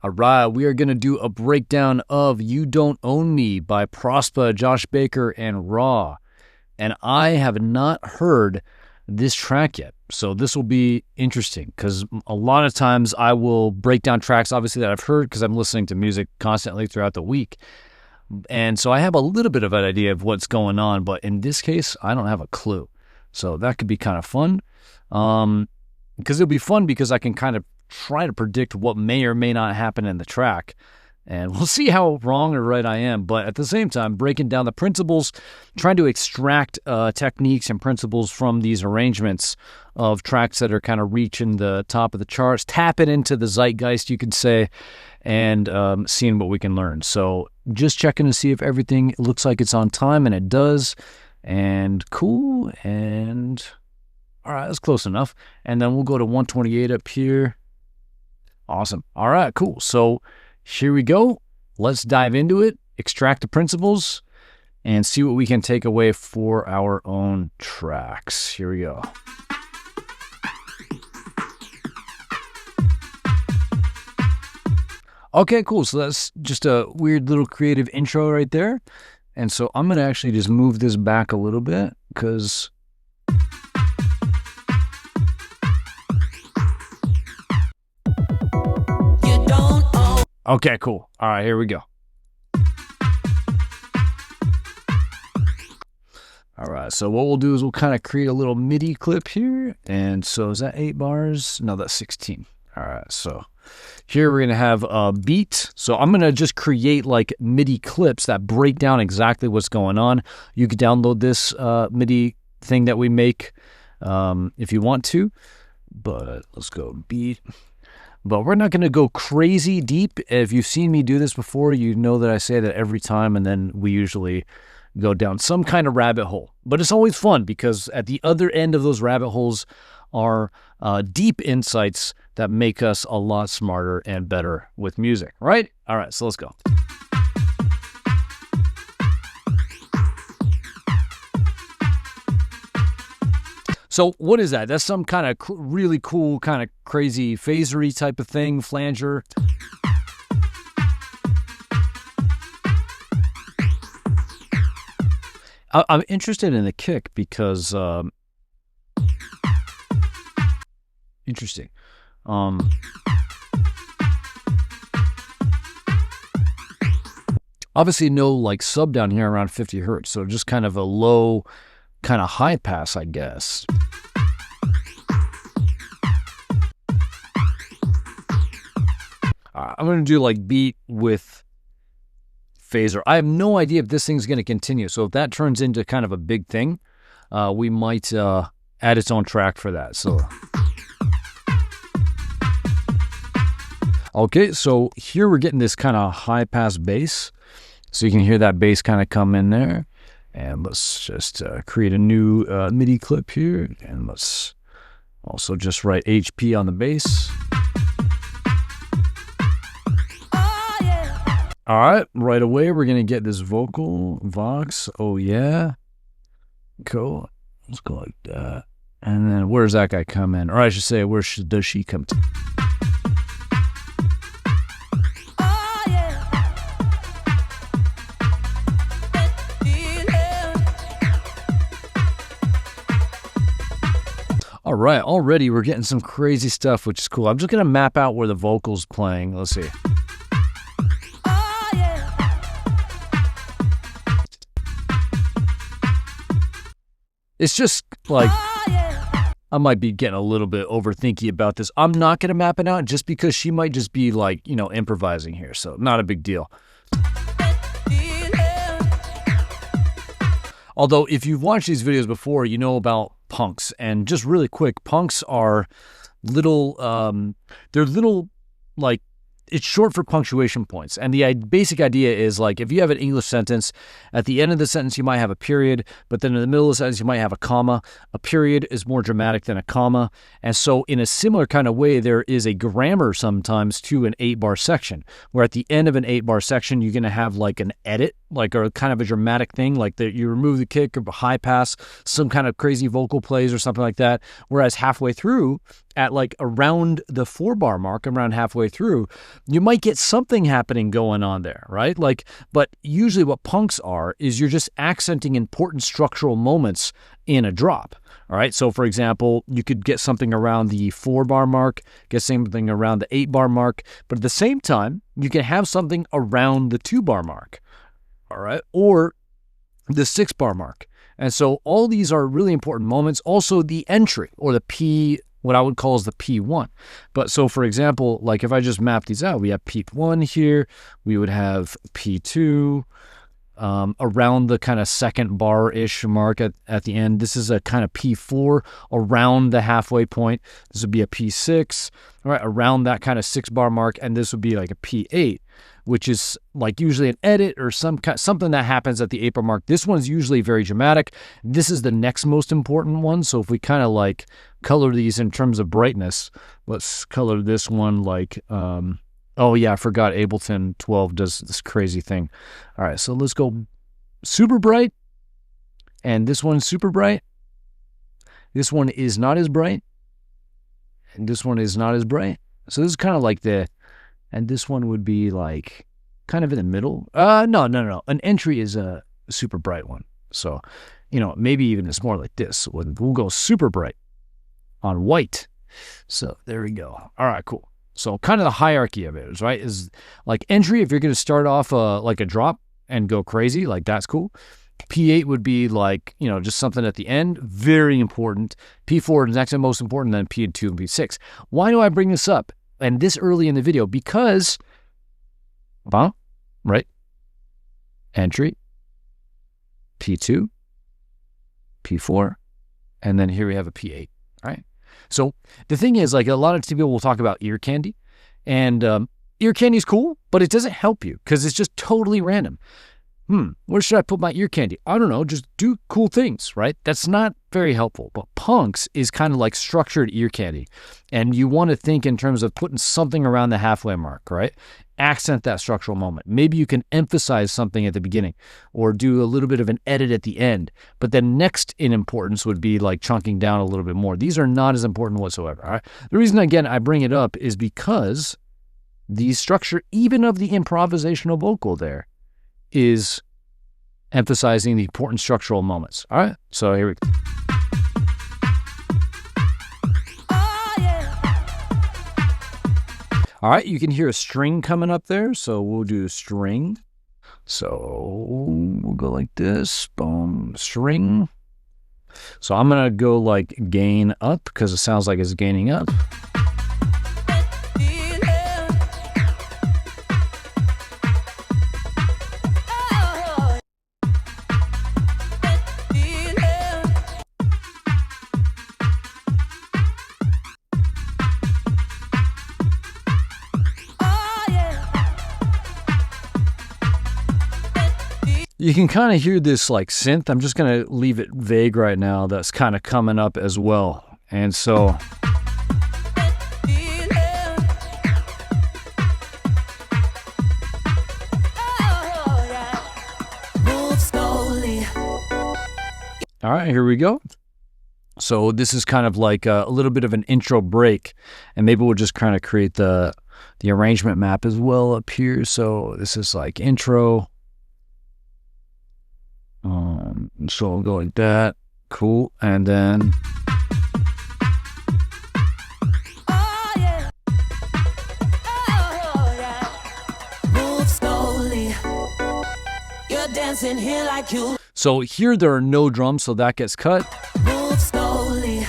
All right, we are going to do a breakdown of You Don't Own Me by Prospa, Josh Baker, and RAHH. And I have not heard this track yet. So this will be interesting because a lot of times I will break down tracks, obviously, that I've heard because I'm listening to music constantly throughout the week. And so I have a little bit of an idea of what's going on, but in this case, I don't have a clue. So that could be kind of fun. Because it'll be fun because I can kind of try to predict what may or may not happen in the track. And we'll see how wrong or right I am. But at the same time, breaking down the principles, trying to extract techniques and principles from these arrangements of tracks that are kind of reaching the top of the charts, tap it into the zeitgeist, you could say, and seeing what we can learn. So just checking to see if everything looks like it's on time, and it does. And cool. And all right, that's close enough. And then we'll go to 128 up here. Awesome. All right, cool. So here we go. Let's dive into it, extract the principles, and see what we can take away for our own tracks. Here we go. Okay, cool. So that's just a weird little creative intro right there. And so I'm going to actually just move this back a little bit because okay, cool. All right, here we go. All right, so what we'll do is we'll kind of create a little MIDI clip here. And so is that 8 bars? No, that's 16. All right, so here we're going to have a beat. So I'm going to just create like MIDI clips that break down exactly what's going on. You can download this MIDI thing that we make if you want to. But let's go beat. But we're not going to go crazy deep. If you've seen me do this before, you know that I say that every time, and then we usually go down some kind of rabbit hole. But it's always fun because at the other end of those rabbit holes are deep insights that make us a lot smarter and better with music, right? All right, so let's go. So what is that? That's some kind of really cool, kind of crazy phasery type of thing, flanger. I'm interested in the kick because, interesting. Obviously no like sub down here around 50 hertz. So just kind of a low, kind of high pass, I guess. I'm going to do like beat with phaser. I have no idea if this thing's going to continue. So if that turns into kind of a big thing, we might add its own track for that. So, okay, so here we're getting this kind of high pass bass. So you can hear that bass kind of come in there. And let's just create a new MIDI clip here. And let's also just write HP on the bass. All right, right away, we're going to get this vocal, Vox, oh yeah. Cool. Let's go like that. And then where does that guy come in? Or I should say, where does she come to? All right, already we're getting some crazy stuff, which is cool. I'm just going to map out where the vocal's playing. Let's see. It's just like, I might be getting a little bit overthinky about this. I'm not going to map it out just because she might just be like, you know, improvising here. So not a big deal. Although if you've watched these videos before, you know about punks. And just really quick, punks are little, they're little like, it's short for punctuation points. And the basic idea is like if you have an English sentence, at the end of the sentence you might have a period, but then in the middle of the sentence you might have a comma. A period is more dramatic than a comma. And so in a similar kind of way, there is a grammar sometimes to an 8-bar section, where at the end of an 8-bar section, you're going to have like an edit, like or kind of a dramatic thing, like that you remove the kick or high pass, some kind of crazy vocal plays or something like that. Whereas halfway through, at like around the 4-bar mark, around halfway through, you might get something happening going on there, right? Like, but usually what punks are is you're just accenting important structural moments in a drop. All right. So for example, you could get something around the 4-bar mark, get something around the 8-bar mark, but at the same time, you can have something around the 2-bar mark. All right. Or the 6-bar mark. And so all these are really important moments. Also the entry, or the P, what I would call is the P1. But so for example, like if I just map these out, we have P1 here, we would have P2, around the kind of 2nd bar-ish mark at the end. This is a kind of P4 around the halfway point. This would be a P6, all right, around that kind of 6-bar mark, and this would be like a P8, which is like usually an edit or something that happens at the 8-bar mark. This one's usually very dramatic. This is the next most important one. So if we kind of like color these in terms of brightness, let's color this one like, oh yeah, I forgot Ableton 12 does this crazy thing. All right, so let's go super bright. And this one's super bright. This one is not as bright. And this one is not as bright. So this is kind of like and this one would be like kind of in the middle. No. An entry is a super bright one. So, maybe even it's more like this. We'll go super bright on white. So there we go. All right, cool. So kind of the hierarchy of it is, right, is like entry, if you're going to start off like a drop and go crazy, like that's cool. P8 would be like, just something at the end, very important. P4 is next and most important, then P2 and P6. Why do I bring this up? And this early in the video, because, right, entry, P2, P4, and then here we have a P8, right? So the thing is, like, a lot of people will talk about ear candy, and ear candy is cool, but it doesn't help you because it's just totally random. Where should I put my ear candy? I don't know. Just do cool things, right? That's not very helpful. But punks is kind of like structured ear candy. And you want to think in terms of putting something around the halfway mark, right? Accent that structural moment. Maybe you can emphasize something at the beginning or do a little bit of an edit at the end. But then next in importance would be like chunking down a little bit more. These are not as important whatsoever, all right? The reason, again, I bring it up is because the structure, even of the improvisational vocal there, is emphasizing the important structural moments. All right, so here we go. All right, you can hear a string coming up there, so we'll do string. So we'll go like this, boom, string. So I'm gonna go like gain up because it sounds like it's gaining up. You can kind of hear this like synth. I'm just going to leave it vague right now. That's kind of coming up as well. And so all right, here we go. So this is kind of like a little bit of an intro break, and maybe we'll just kind of create the arrangement map as well up here. So this is like intro. So I'll go like that. Cool. And then move slowly. You're dancing here like you. So here there are no drums, so that gets cut. Move slowly.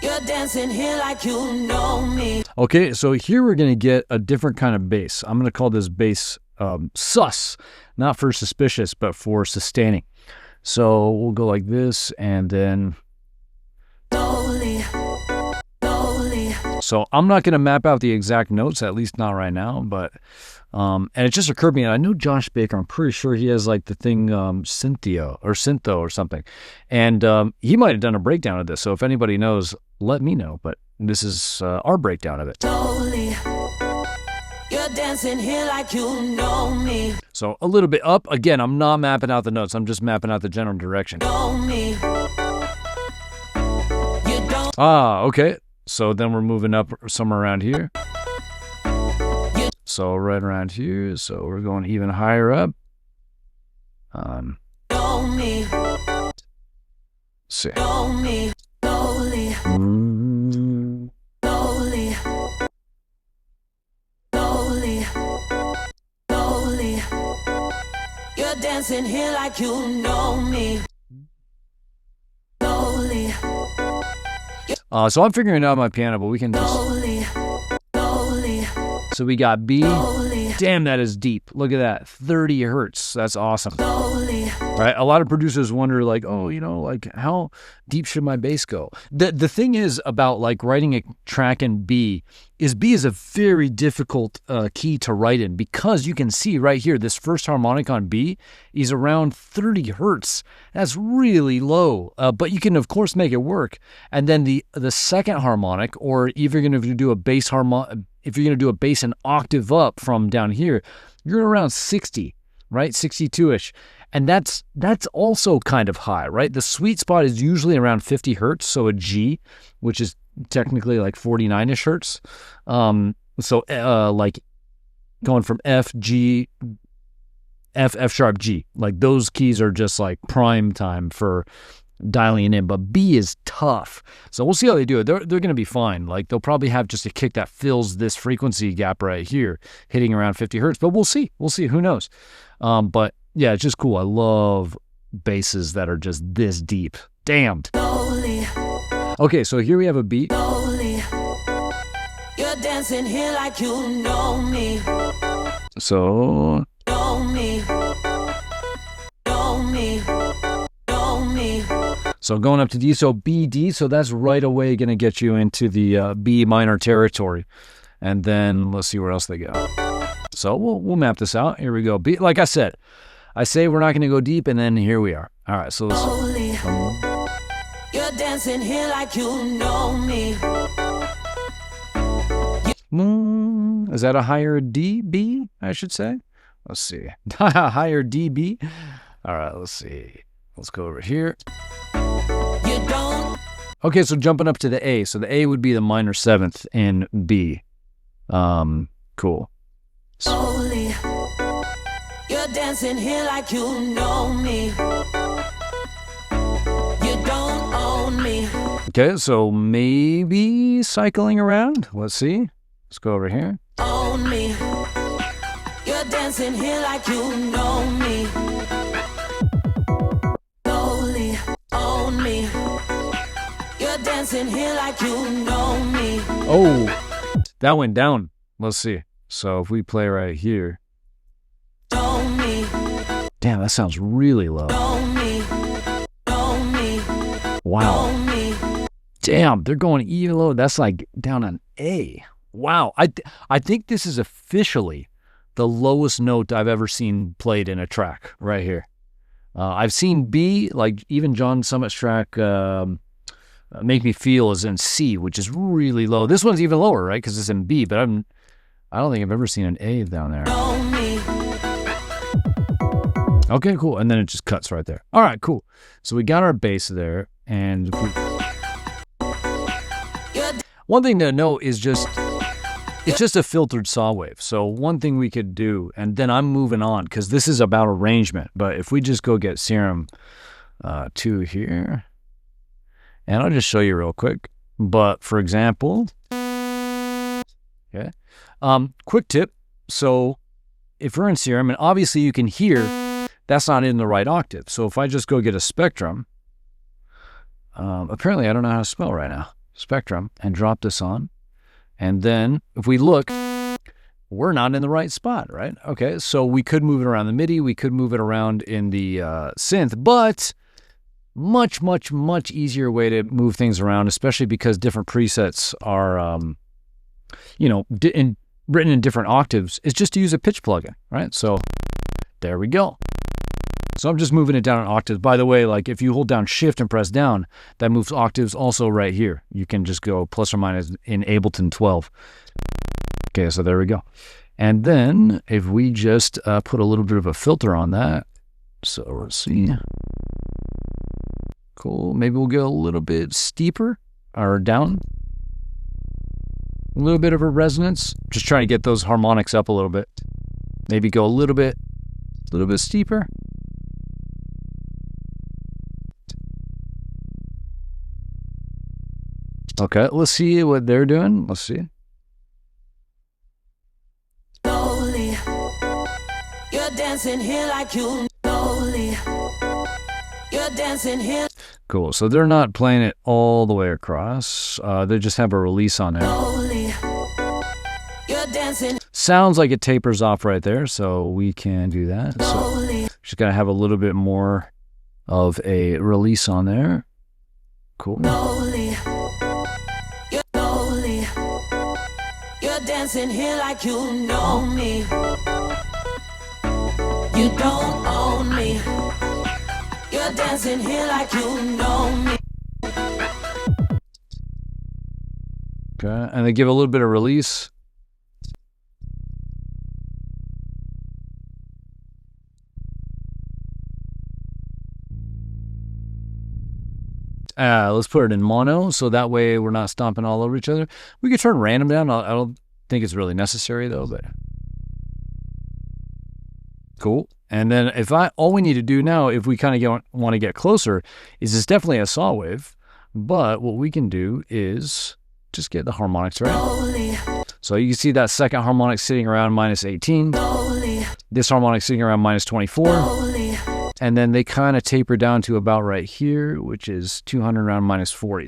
You're dancing here like you know me. Okay, so here we're gonna get a different kind of bass. I'm gonna call this bass sus, not for suspicious, but for sustaining. So we'll go like this, and then slowly. So I'm not going to map out the exact notes, at least not right now, but and it just occurred to me, I know Josh Baker, I'm pretty sure he has like the thing syntho or something, and he might have done a breakdown of this. So if anybody knows, let me know. But this is our breakdown of it. Slowly. You're dancing here like you know me. So a little bit up. Again, I'm not mapping out the notes. I'm just mapping out the general direction. Know me. You don't. Okay. So then we're moving up somewhere around here. So right around here. So we're going even higher up. See. You're dancing here like you know me. So I'm figuring out my piano, but we can just... So we got B. Damn, that is deep. Look at that. 30 hertz. That's awesome. Right? A lot of producers wonder, like, oh, you know, like, how deep should my bass go? The thing is about, like, writing a track in B is a very difficult key to write in, because you can see right here, this first harmonic on B is around 30 hertz. That's really low, but you can, of course, make it work. And then the second harmonic, or if you're going to do a bass harmonic, if you're going to do a bass an octave up from down here, you're around 60, right? 62-ish. And that's also kind of high, right? The sweet spot is usually around 50 hertz, so a G, which is technically like 49-ish hertz. Like going from F, G, F sharp, G. Like those keys are just like prime time for dialing in, but B is tough. So we'll see how they do it. They're going to be fine. Like they'll probably have just a kick that fills this frequency gap right here, hitting around 50 hertz, but we'll see. We'll see. Who knows? But yeah, it's just cool. I love basses that are just this deep. Damned. Okay, so here we have a beat. You're dancing here like you know me. So So going up to D, so B, D, so that's right away going to get you into the B minor territory. And then let's see where else they go. So we'll map this out. Here we go. B, like I said, I say we're not going to go deep, and then here we are. All right, so let's... You're dancing here like you know me. Is that a higher D, B, I should say? Let's see. Higher D, B. All right, let's see. Let's go over here. Okay, so jumping up to the A. So the A would be the minor seventh in B. Cool. You're dancing here like you know me. You don't own me. Okay, so maybe cycling around. Let's see. Let's go over here. Own me. You're dancing here like you know me. Slowly own me. You're dancing here like you know me. Oh, that went down. Let's see. So if we play right here. Own me. Damn, that sounds really low. Own me. Own me. Wow. Own me. Damn, they're going even low. That's like down on A. Wow. I think this is officially the lowest note I've ever seen played in a track right here. I've seen B, like even John Summit's track, Make Me Feel is in C, which is really low. This one's even lower, right? Because it's in B, but I don't think I've ever seen an A down there. Okay, cool. And then it just cuts right there. All right, cool. So we got our bass there, and one thing to note is it's just a filtered saw wave. So one thing we could do, and then I'm moving on because this is about arrangement, but if we just go get Serum 2 here, and I'll just show you real quick. But for example, okay, quick tip. So if we're in Serum, and obviously you can hear that's not in the right octave. So if I just go get a Spectrum, apparently I don't know how to spell right now, Spectrum, and drop this on. And then if we look, we're not in the right spot, right? Okay, so we could move it around the MIDI. We could move it around in the synth, but much, much, much easier way to move things around, especially because different presets are, written in different octaves, is just to use a pitch plugin, right? So there we go. So I'm just moving it down an octave. By the way, like if you hold down Shift and press down, that moves octaves also right here. You can just go plus or minus in Ableton 12. Okay, so there we go. And then if we just put a little bit of a filter on that, so let's see. Cool. Maybe we'll go a little bit steeper or down. A little bit of a resonance. Just trying to get those harmonics up a little bit. Maybe go a little bit steeper. Okay, let's see what they're doing. Let's see. Slowly, you're dancing here like you slowly. You're dancing here. Cool. So they're not playing it all the way across. They just have a release on there. Slowly, you're dancing. Sounds like it tapers off right there, so we can do that. Slowly. So just gotta have a little bit more of a release on there. Cool. Slowly, you're dancing here like you know me. You don't own me. You're dancing here like you know me. Okay, and they give a little bit of release. Let's put it in mono, so that way we're not stomping all over each other. We could turn random down. I don't think it's really necessary though, but cool. And then all we need to do now, if we kind of want to get closer, is it's definitely a saw wave. But what we can do is just get the harmonics right. Slowly, So you can see that second harmonic sitting around -18. slowly, This harmonic sitting around -24. slowly. And then they kind of taper down to about right here, which is 200 around -40.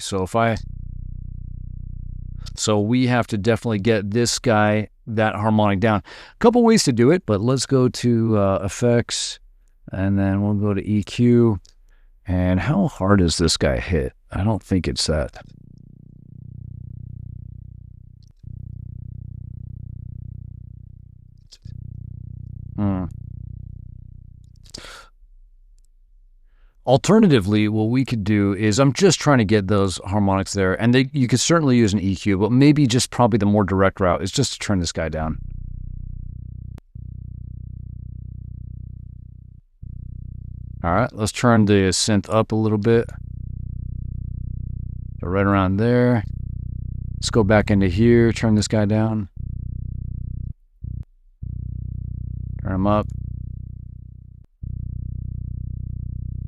So we have to definitely get this guy, that harmonic down. A couple ways to do it, but let's go to effects, and then we'll go to EQ. And how hard is this guy hit? I don't think it's that. Alternatively, what we could do is, I'm just trying to get those harmonics there, and you could certainly use an EQ, but maybe just probably the more direct route is just to turn this guy down. All right, let's turn the synth up a little bit. So right around there. Let's go back into here, turn this guy down. Turn him up.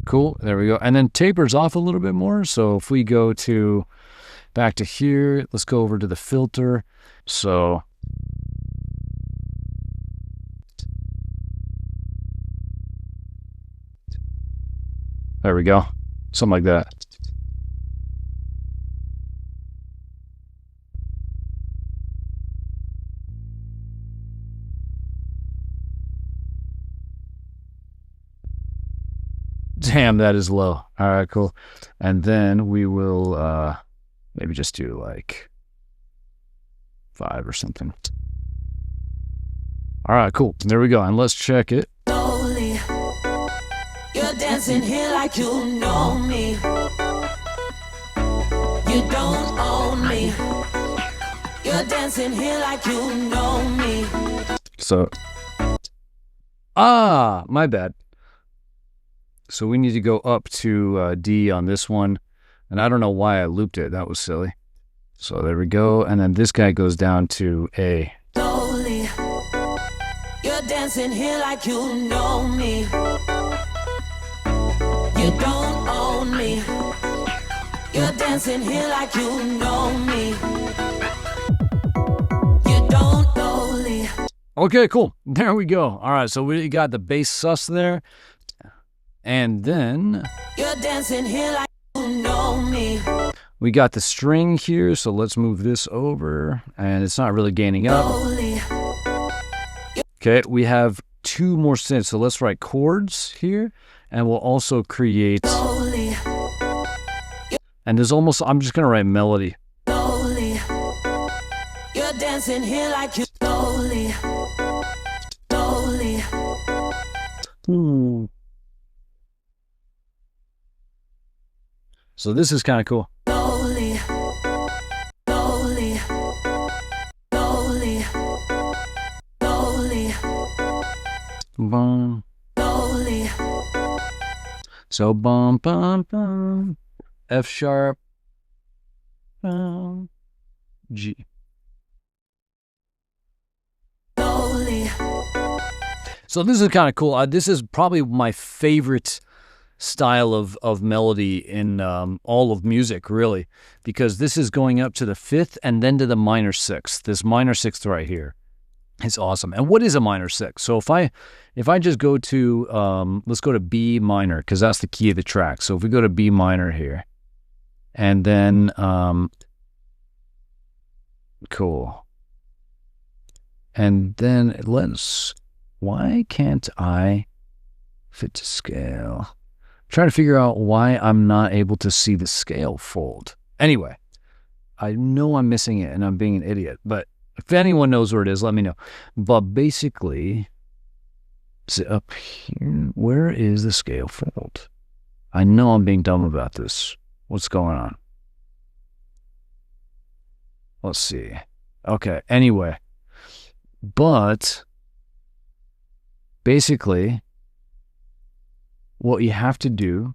Cool, there we go. And then tapers off a little bit more. So if we go back to here, let's go over to the filter. So there we go. Something like that. Damn, that is low. All right, cool. And then we will maybe just do like 5 or something. All right, cool. There we go. And let's check it. Slowly, you're dancing here like you know me. You don't own me. You're dancing here like you know me. So, my bad. So we need to go up to D on this one. And I don't know why I looped it. That was silly. So there we go. And then this guy goes down to A. Slowly, you're dancing here like you know me. You don't own me. You're dancing here like you know me. You don't slowly. Okay, cool. There we go. All right, so we got the bass sus there. And then You're dancing here like you know me. we got the string here, so let's move this over. And it's not really gaining up. Slowly, Okay, we have 2 more synths, so let's write chords here. And we'll also create, slowly, and there's almost, I'm just gonna write melody. slowly. You're dancing here like you slowly, slowly. Ooh. So this is kind of cool. Slowly, slowly, slowly, slowly, Bum. slowly. So bum bum bum, F sharp, G. So this is kind of cool. This is probably my favorite style of melody in all of music, really, because this is going up to the fifth and then to the minor sixth. This minor sixth right here is awesome. And what is a minor sixth? So if I just go to let's go to B minor, because that's the key of the track. So if we go to B minor here, and then cool, and then why can't I fit to scale? I'm trying to figure out why I'm not able to see the scale fold. Anyway, I know I'm missing it and I'm being an idiot, but if anyone knows where it is, let me know. But basically, is it up here? Where is the scale fold? I know I'm being dumb about this. What's going on? Let's see. Okay, anyway. But basically, what you have to do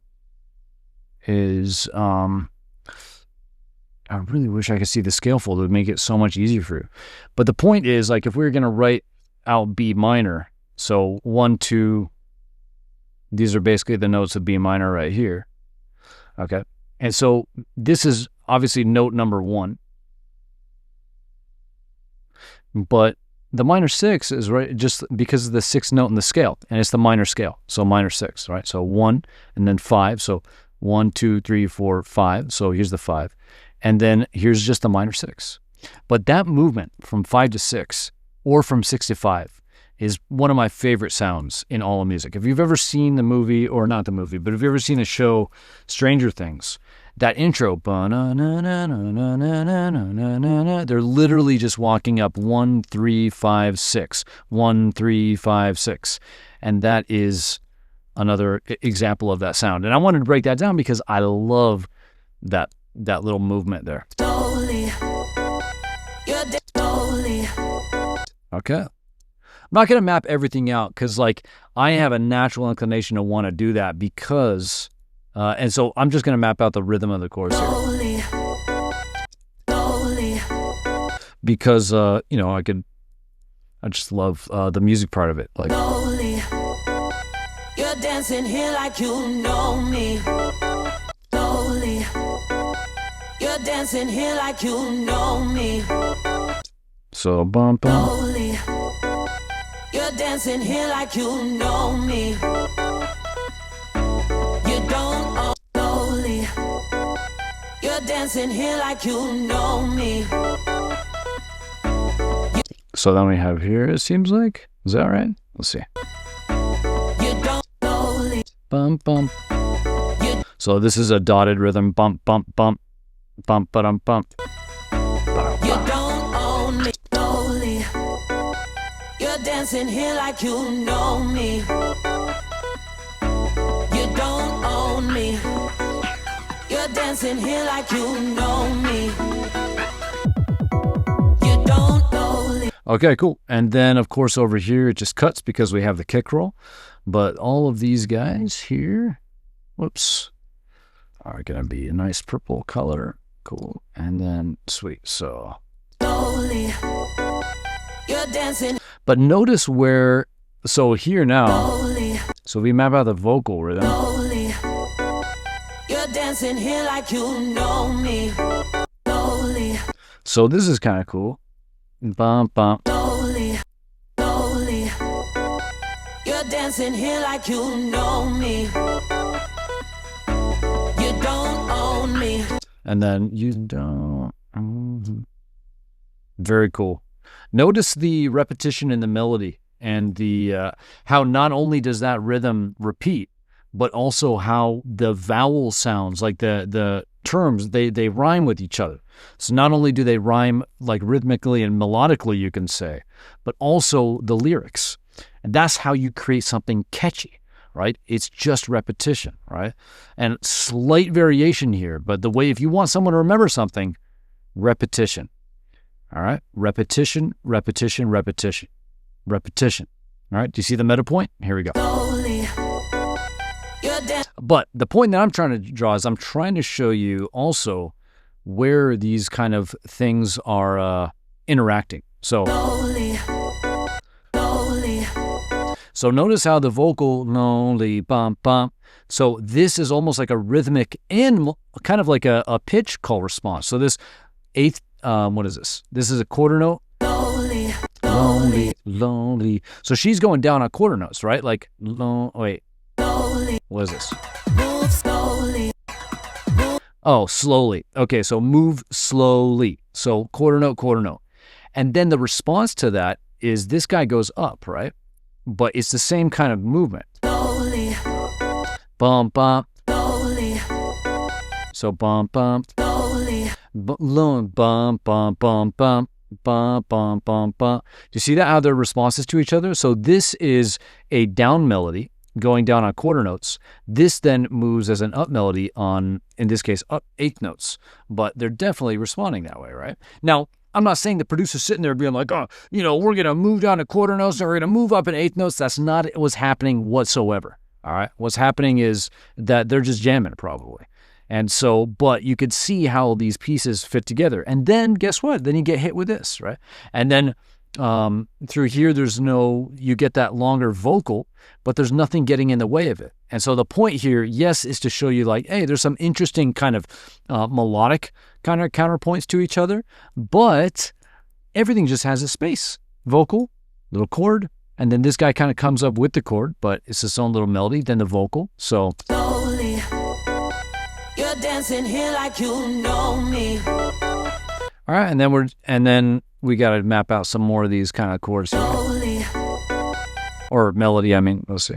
is, I really wish I could see the scale fold. It would make it so much easier for you. But the point is, like, if we were going to write out B minor, so 1, 2, these are basically the notes of B minor right here. Okay. And so this is obviously note number 1. But the minor 6 is right just because of the 6th note in the scale, and it's the minor scale. So minor 6, right? So 1 and then 5. So 1, 2, 3, 4, 5. So here's the 5. And then here's just the minor 6. But that movement from 5 to 6 or from 6 to 5 is one of my favorite sounds in all of music. If you've ever seen the movie, or not the movie, but if you've ever seen the show Stranger Things, that intro, they're literally just walking up 1, 3, 5, 6, 1, 3, 5, 6. And that is another example of that sound. And I wanted to break that down because I love that little movement there. Okay. I'm not going to map everything out because, like, I have a natural inclination to want to do that because... and so I'm just going to map out the rhythm of the chorus here. Because, you know, I just love the music part of it. Like, you're dancing here like you know me. Slowly, you're dancing here like you know me. So, bump, bump. Slowly, you're dancing here like you know me. You're dancing here like you know me. So then we have here, it seems like. Is that right? Let's see. You don't slowly. Bump, bump. So this is a dotted rhythm. Bump, bump, bump. Bump, ba-dum, bump. You don't own me. Slowly. You're dancing here like you know me. You don't own me. You're dancing here like you know me. You don't know. Okay, cool. And then, of course, over here, it just cuts because we have the kick roll. But all of these guys here, whoops, are going to be a nice purple color. Cool. And then, sweet. So, slowly, you're dancing. But notice where, so here now, slowly, so we map out the vocal rhythm. Slowly, you're dancing here like you know me. Slowly. So this is kind of cool. Bump, bump. Slowly, slowly. You're dancing here like you know me. You don't own me. And then you don't. Very cool. Notice the repetition in the melody and the how not only does that rhythm repeat, but also how the vowel sounds, like the terms, they rhyme with each other. So not only do they rhyme like rhythmically and melodically, you can say, but also the lyrics. And that's how you create something catchy, right? It's just repetition, right? And slight variation here, but the way, if you want someone to remember something, repetition. All right? Repetition, repetition, repetition, repetition. All right? Do you see the meta point? Here we go. Slowly, but the point that I'm trying to draw is I'm trying to show you also where these kind of things are interacting. So So notice how the vocal, lonely, bump, bump. So this is almost like a rhythmic and kind of like a pitch call response. So this eighth, what is this? This is a quarter note. Lonely, Lonely, lonely. So she's going down on quarter notes, right? Like, wait, slowly, what is this? move slowly, Oh, slowly. Okay, so move slowly. So quarter note. And then the response to that is this guy goes up, right? But it's the same kind of movement. slowly, Bump, bump. slowly, So bump, bump. slowly, Bump, bump, bump, bump, bump. Bump, bump, bump, bump. Do you see that, how they're responses to each other? So this is a down melody going down on quarter notes. This then moves as an up melody on, in this case, up eighth notes. But they're definitely responding that way, right? Now, I'm not saying the producer's sitting there being like, oh, you know, we're going to move down to quarter notes and we're going to move up in eighth notes. That's not what's happening whatsoever, all right? What's happening is that they're just jamming probably. And so, but you could see how these pieces fit together. And then guess what? Then you get hit with this, right? And then through here, you get that longer vocal, but there's nothing getting in the way of it. And so the point here, yes, is to show you like, hey, there's some interesting kind of melodic kind of counterpoints to each other, but everything just has a space. Vocal, little chord, and then this guy kind of comes up with the chord, but it's its own little melody, then the vocal. So slowly. You're dancing here like you know me. all right, and then we got to map out some more of these kind of chords here. Slowly. Or melody, I mean, let's see.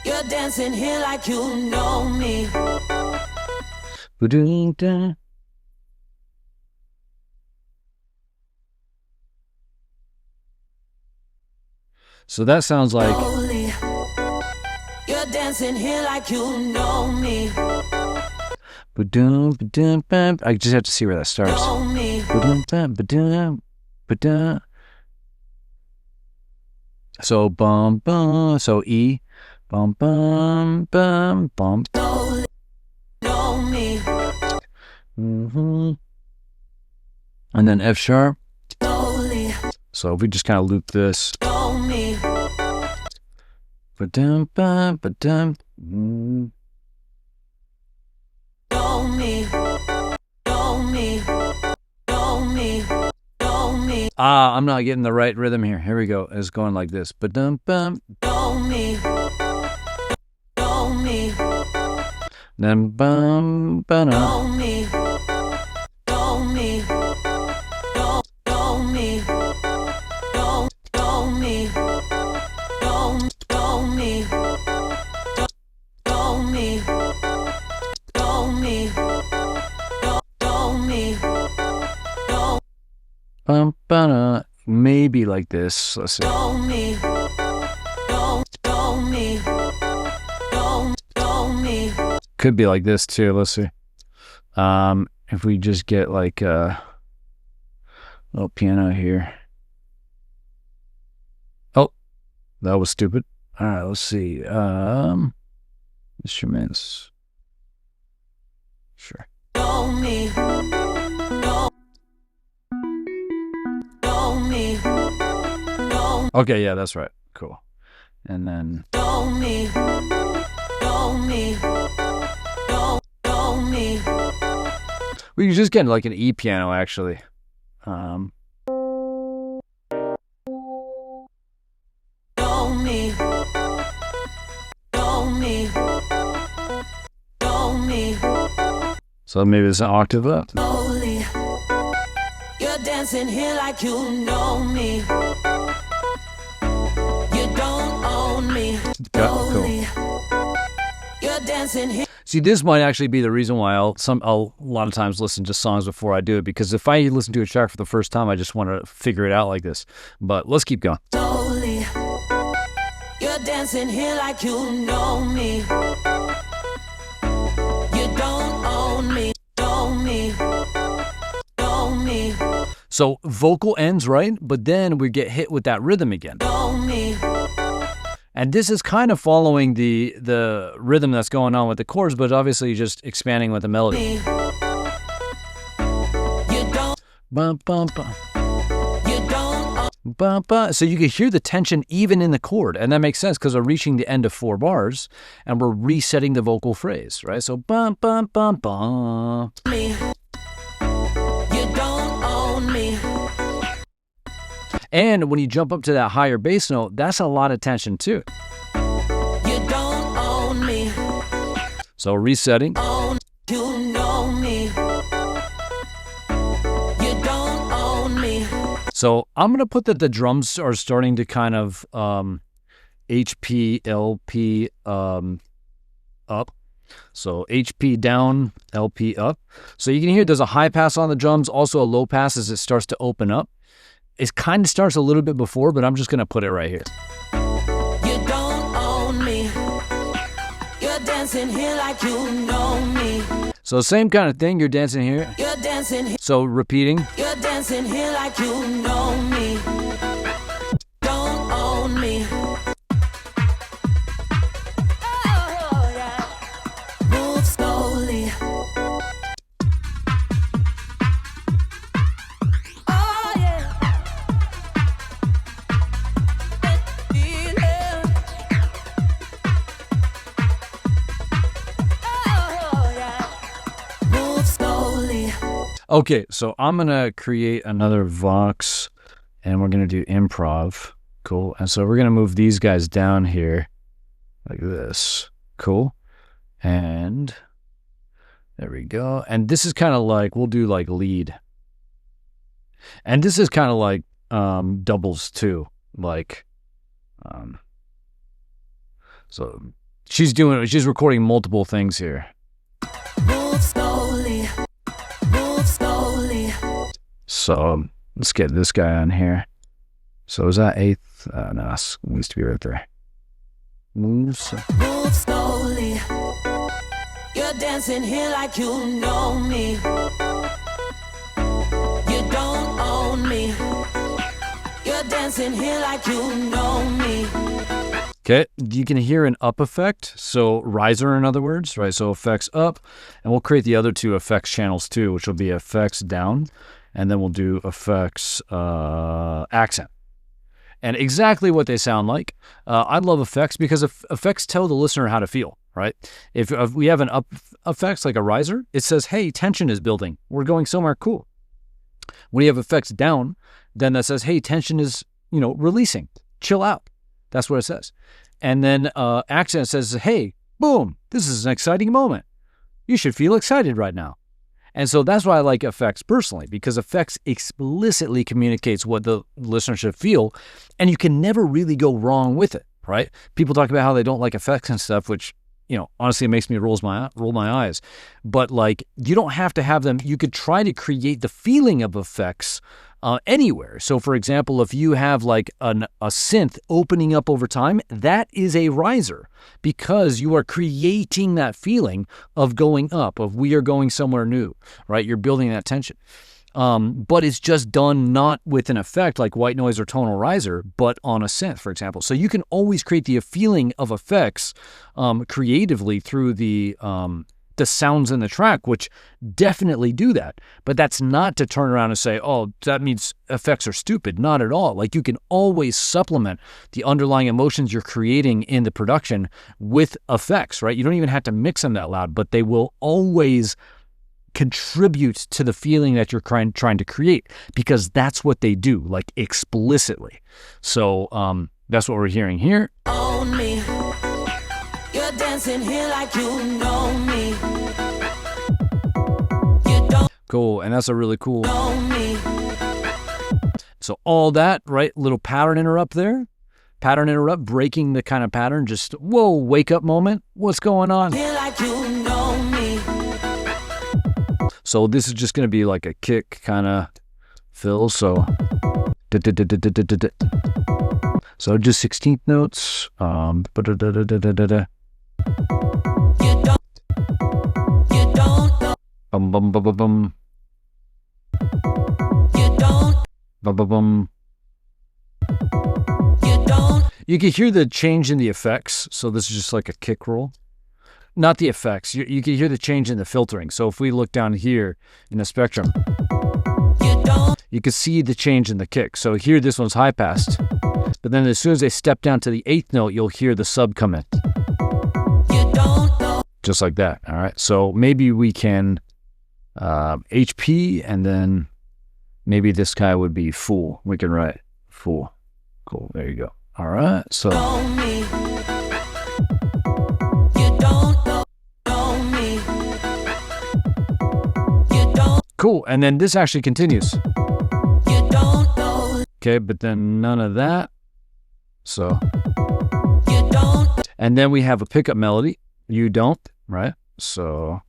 You're dancing here like you know me. Ba-dum-dum. So that sounds like, Slowly. You're dancing here like you know me. ba-dum, ba-dum, bam. I just have to see where that starts. Know me. Ba-dum, bam, ba-dum, ba-dum. So bum bum, so E, bum bum bum bum. Slowly. Know me. Mm-hmm. And then F sharp. Slowly. So if we just kind of loop this. Know me. Ba-dum, bum, ba-dum. Know me. Know me. Know me. Know me. Ah, I'm not getting the right rhythm here. Here we go. It's going like this. Ba-dum, bum. Know me. Know me. Then bum, ba-dum. Know me. Know me. Know me. Know me. Know me. Know me. Know me. Know me. Know me. Bum, ba-dum. Maybe like this. Let's see. Know me. Know me. Know me. Could be like this too. Let's see. If we just get like a little piano here. Oh, that was stupid. All right, let's see. Instruments. Sure. Know me. Know me. Okay, yeah, that's right. Cool. And then Know me. Know me. Know me. we can just get like an E piano actually. Know me. Know me. Know me. So maybe it's an octave up. Slowly. You're dancing here like you know me. You don't own me. Cool. Slowly. You're dancing here. See, this might actually be the reason why I'll a lot of times listen to songs before I do it, because if I listen to a track for the first time, I just want to figure it out like this. But let's keep going. Slowly. You're dancing here like you know me. You don't own me. Know me. Know me. So vocal ends, right? But then we get hit with that rhythm again. Know me. And this is kind of following the rhythm that's going on with the chords, but obviously just expanding with the melody. You don't. Bum, bum, bum. You don't. Ba, ba. So you can hear the tension even in the chord, and that makes sense because we're reaching the end of 4 bars, and we're resetting the vocal phrase, right? So bum bum bum bum. You don't own me. And when you jump up to that higher bass note, that's a lot of tension too. You don't own me. So resetting. You know me. You don't own me. So I'm going to put that the drums are starting to kind of HP, LP up. So HP down, LP up. So you can hear there's a high pass on the drums, also a low pass as it starts to open up. It kind of starts a little bit before, but I'm just going to put it right here. You don't own me. You're dancing here like you know me. So same kind of thing, you're dancing here. You're dancing here. So repeating. You're dancing here like you know me. Don't own me. Oh, yeah. Move slowly. Oh, yeah. Feel it. Oh, yeah. Move slowly. Okay, so I'm going to create another Vox, and we're going to do improv. Cool. And so we're going to move these guys down here like this. Cool. And there we go. And this is kind of like, we'll do like lead. And this is kind of like doubles too. Like, so she's recording multiple things here. Move slowly. Move slowly. So let's get this guy on here. So is that 8th? No, it needs to be right there. Moves. Move slowly. You're dancing here like you know me. You don't own me. You're dancing here like you know me. Okay, you can hear an up effect, so riser in other words, right? So effects up, and we'll create the other 2 effects channels too, which will be effects down, and then we'll do effects accent. And exactly what they sound like. I love effects because effects tell the listener how to feel, right? If we have an up effects like a riser, it says, hey, tension is building. We're going somewhere cool. When you have effects down, then that says, hey, tension is, releasing. Chill out. That's what it says. And then accent says, hey, boom, this is an exciting moment. You should feel excited right now. And so that's why I like effects personally, because effects explicitly communicates what the listener should feel, and you can never really go wrong with it, right? People talk about how they don't like effects and stuff, which, honestly, it makes me roll my eyes. But like, you don't have to have them. You could try to create the feeling of effects anywhere. So for example, if you have like a synth opening up over time, that is a riser because you are creating that feeling of going up, of we are going somewhere new, right? You're building that tension. But it's just done not with an effect like white noise or tonal riser, but on a synth, for example. So you can always create the feeling of effects creatively through the sounds in the track, which definitely do that. But that's not to turn around and say, oh, that means effects are stupid. Not at all. Like, you can always supplement the underlying emotions you're creating in the production with effects, right? You don't even have to mix them that loud, but they will always contribute to the feeling that you're trying to create, because that's what they do, like explicitly. So that's what we're hearing here. Own me. You're dancing here like you know me. You don't Cool, and that's a really cool. know me. So all that, right? Little pattern interrupt there. Pattern interrupt, breaking the kind of pattern. Just, whoa, wake up moment. What's going on? Here like you know me. So this is just going to be like a kick kind of fill. So, so just 16th notes. You don't know. Bum bum bum bum bum. You don't. Bum bum bum. You don't. You can hear the change in the effects. So this is just like a kick roll. Not the effects. You can hear the change in the filtering. So if we look down here in the spectrum, You don't. you can see the change in the kick. So here, this one's high passed, but then as soon as they step down to the 8th note, you'll hear the sub come in. Just like that, all right? So maybe we can HP, and then maybe this guy would be full. We can write full. Cool, there you go. All right, so. Cool, and then this actually continues. Okay, but then none of that. So. And then we have a pickup melody. You don't, right? So.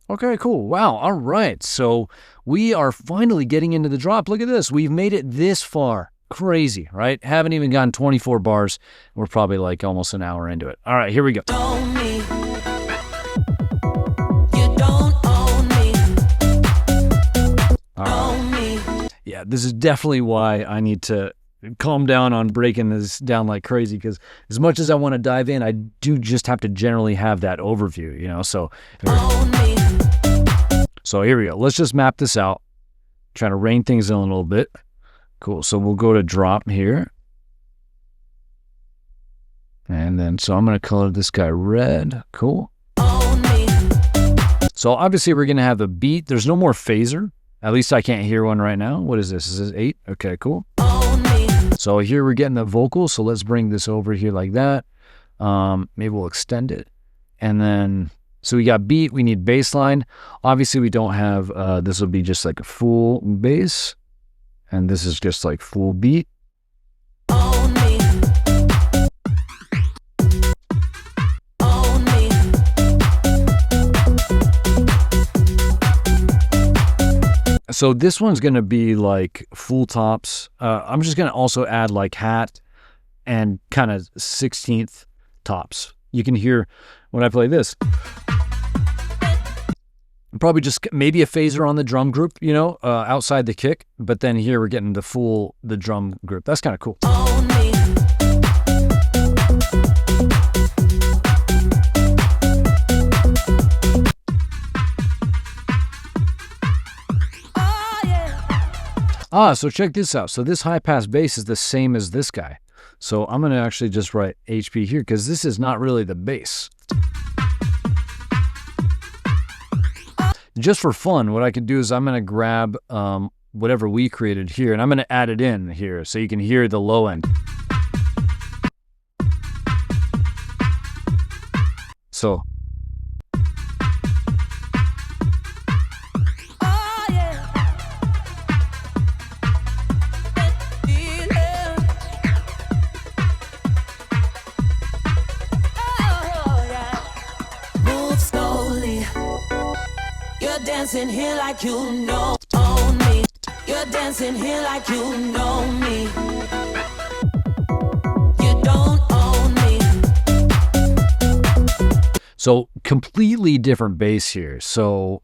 Okay, cool. Wow, all right. So we are finally getting into the drop. Look at this. We've made it this far. Crazy, right? Haven't even gotten 24 bars. We're probably like almost an hour into it. All right, here we go. Yeah, this is definitely why I need to calm down on breaking this down like crazy, because as much as I want to dive in, I do just have to generally have that overview, you know? So here we go. Let's just map this out. Try to rein things in a little bit. Cool. So we'll go to drop here. And then, so I'm going to color this guy red. Cool. So obviously we're going to have a beat. There's no more phaser. At least I can't hear one right now. What is this? Is this 8? Okay, cool. So here we're getting the vocal. So let's bring this over here like that. Maybe we'll extend it. And then, so we got beat. We need bass line. Obviously we don't have, this will be just like a full bass. And this is just like full beat. So this one's going to be like full tops. I'm just going to also add like hat and kind of 16th tops. You can hear when I play this. Probably just maybe a phaser on the drum group, you know, outside the kick. But then here we're getting the drum group. That's kind of cool. So check this out. So this high pass bass is the same as this guy. So I'm going to actually just write HP here because this is not really the bass. Just for fun, what I could do is I'm going to grab whatever we created here, and I'm going to add it in here so you can hear the low end. So. Dancing here like you know me. You're dancing here like you know me. You don't own me. So completely different bass here. So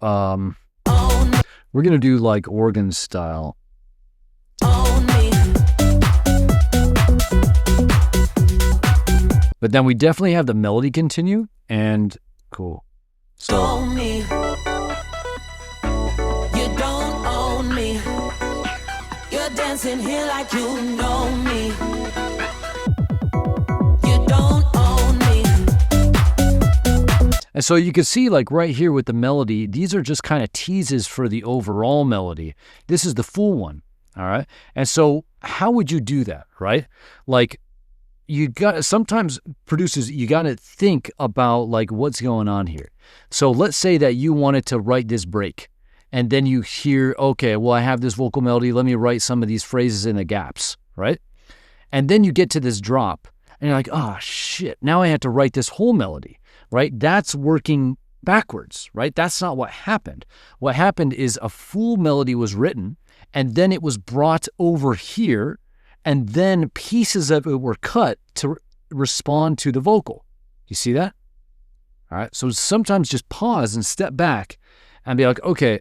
we're gonna do like organ style. But then we definitely have the melody continue and cool. So. Dancing here like you know me. You don't own me. And so you can see like right here with the melody, these are just kind of teases for the overall melody. This is the full one, all right? And so how would you do that, right? Like sometimes producers, you got to think about like what's going on here. So let's say that you wanted to write this break. And then you hear, okay, well, I have this vocal melody. Let me write some of these phrases in the gaps, right? And then you get to this drop, and you're like, oh, shit, now I have to write this whole melody, right? That's working backwards, right? That's not what happened. What happened is a full melody was written, and then it was brought over here, and then pieces of it were cut to respond to the vocal. You see that? All right, so sometimes just pause and step back and be like, okay,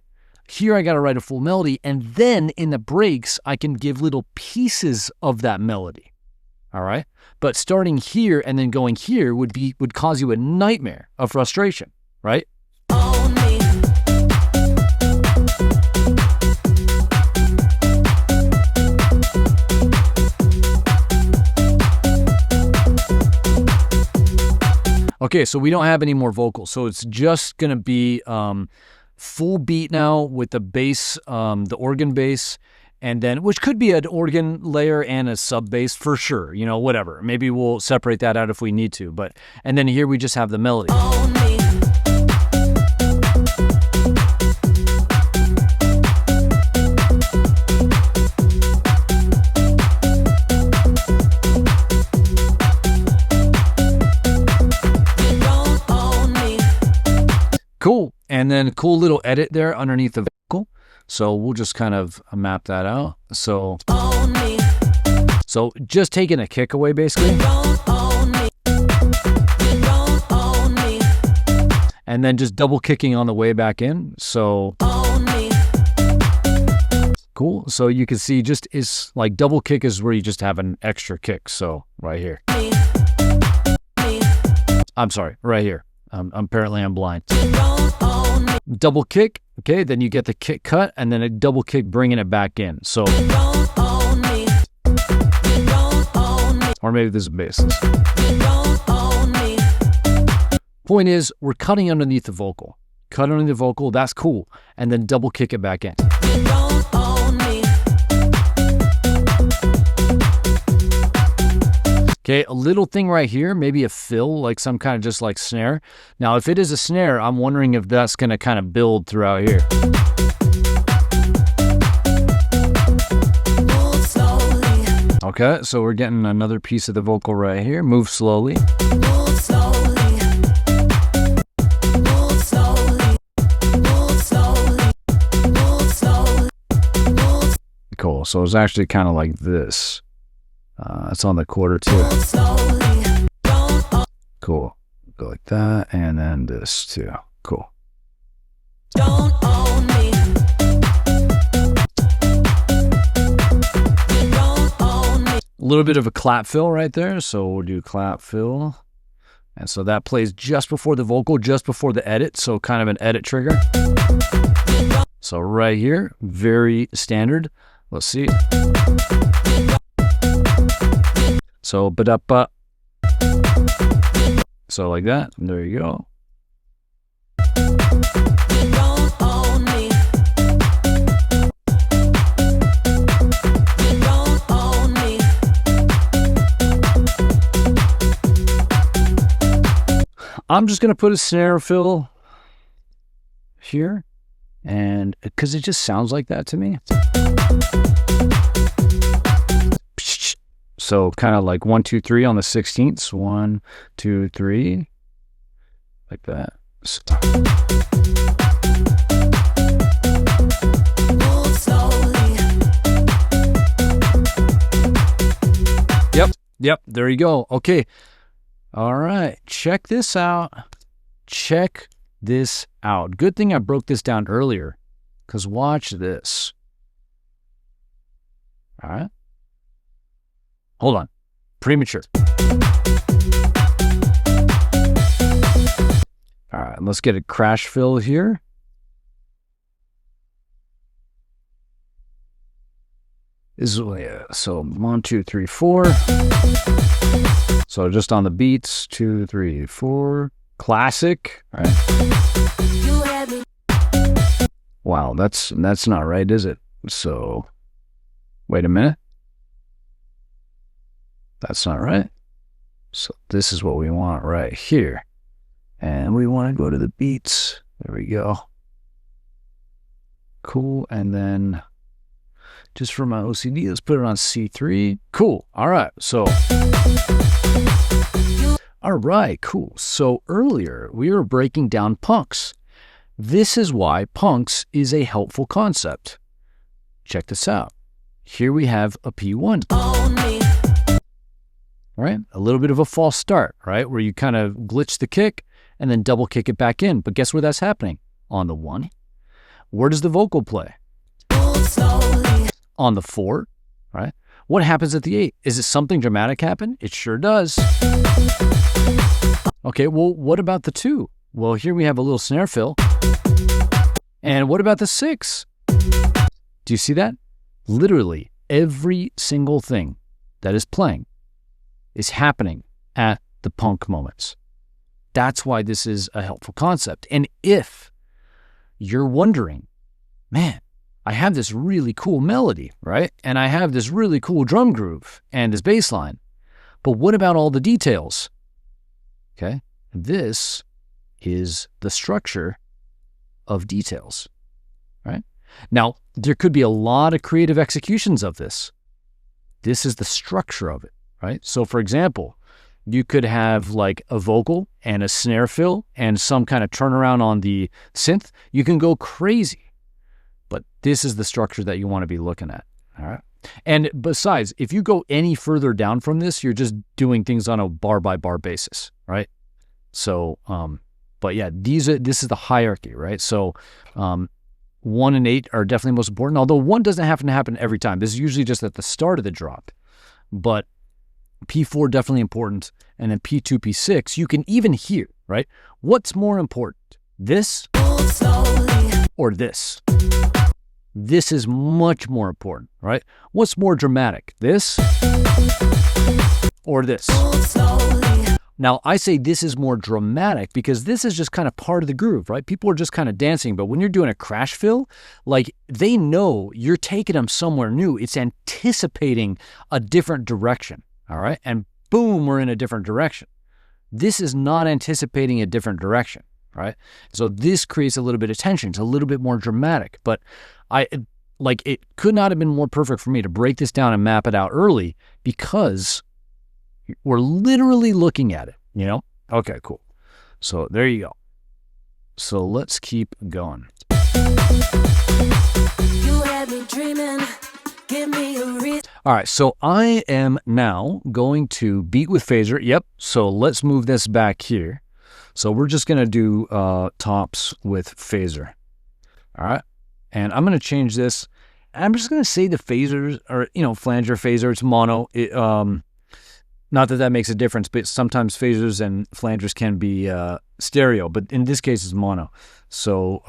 here I got to write a full melody, and then in the breaks, I can give little pieces of that melody, all right? But starting here and then going here would cause you a nightmare of frustration, right? Okay, so we don't have any more vocals. So it's just going to be full beat now with the bass, the organ bass, and then, which could be an organ layer and a sub bass for sure, you know, whatever. Maybe we'll separate that out if we need to, but, and then here we just have the melody. Cool. And then cool little edit there underneath the vocal. So we'll just kind of map that out. So just taking a kick away basically. And then just double kicking on the way back in. So cool. So you can see just is like double kick is where you just have an extra kick. So right here. I'm sorry, right here. Apparently I'm blind. Double kick, okay, then you get the kick cut, and then a double kick bringing it back in. So, or maybe there's a bass. Point is, we're cutting underneath the vocal. Cut underneath the vocal, that's cool, and then double kick it back in. Okay, a little thing right here, maybe a fill, like some kind of just like snare. Now, if it is a snare, I'm wondering if that's going to kind of build throughout here. Okay, so we're getting another piece of the vocal right here. Move slowly. Move slowly. Move slowly. Move slowly. Move slowly. Move. Cool, so it's actually kind of like this. It's on the quarter too. Cool. Go like that, and then this too. Cool. Don't own me. Don't own me. A little bit of a clap fill right there, so we'll do clap fill. And so that plays just before the vocal, just before the edit, so kind of an edit trigger. So right here, very standard. Let's see. So, ba-da-ba. So like that. There you go. Don't own me. Don't own me. I'm just going to put a snare fill here, and because it just sounds like that to me. So kind of like 1, 2, 3 on the 16ths. 1, 2, 3. Like that. Move slowly. Yep. There you go. Okay. All right. Check this out. Check this out. Good thing I broke this down earlier, because watch this. All right. Hold on. Premature. All right, let's get a crash fill here. This is, so 1, 2, 3, 4. So just on the beats, 2, 3, 4. Classic. All right. You had me. Wow, that's not right, is it? So, wait a minute. That's not right. So this is what we want right here. And we want to go to the beats. There we go. Cool. And then just for my OCD, let's put it on C3. Cool. All right. So, all right, cool. So earlier we were breaking down punks. This is why punks is a helpful concept. Check this out. Here we have a P1. Own me. Right? A little bit of a false start, right? Where you kind of glitch the kick and then double kick it back in. But guess where that's happening? On the 1. Where does the vocal play? Move slowly. On the 4, right? What happens at the 8? Is it something dramatic happen? It sure does. Okay, well, what about the 2? Well, here we have a little snare fill. And what about the 6? Do you see that? Literally every single thing that is playing is happening at the punk moments. That's why this is a helpful concept. And if you're wondering, man, I have this really cool melody, right? And I have this really cool drum groove and this bass line, but what about all the details? Okay, this is the structure of details, right? Now, there could be a lot of creative executions of this. This is the structure of it, right? So for example, you could have like a vocal and a snare fill and some kind of turnaround on the synth. You can go crazy, but this is the structure that you want to be looking at, all right? And besides, if you go any further down from this, you're just doing things on a bar by bar basis, right? So, but yeah, this is the hierarchy, right? So, 1 and 8 are definitely most important, although 1 doesn't happen to happen every time. This is usually just at the start of the drop, but P4 definitely important, and then P2, P6, you can even hear, right? What's more important, this or this? This is much more important, right? What's more dramatic, this or this? Now, I say this is more dramatic because this is just kind of part of the groove, right? People are just kind of dancing, but when you're doing a crash fill, like they know you're taking them somewhere new. It's anticipating a different direction, all right? And boom, we're in a different direction. This is not anticipating a different direction, right? So this creates a little bit of tension. It's a little bit more dramatic, but it could not have been more perfect for me to break this down and map it out early because we're literally looking at it, you know? Okay, cool. So there you go. So let's keep going. You had me dreaming. Give me a reason. All right, so I am now going to beat with phaser. Yep, so let's move this back here. So we're just going to do tops with phaser. All right, and I'm going to change this. I'm just going to say the phasers, or, you know, flanger, phaser, it's mono. Not that that makes a difference, but sometimes phasers and flangers can be stereo, but in this case it's mono. So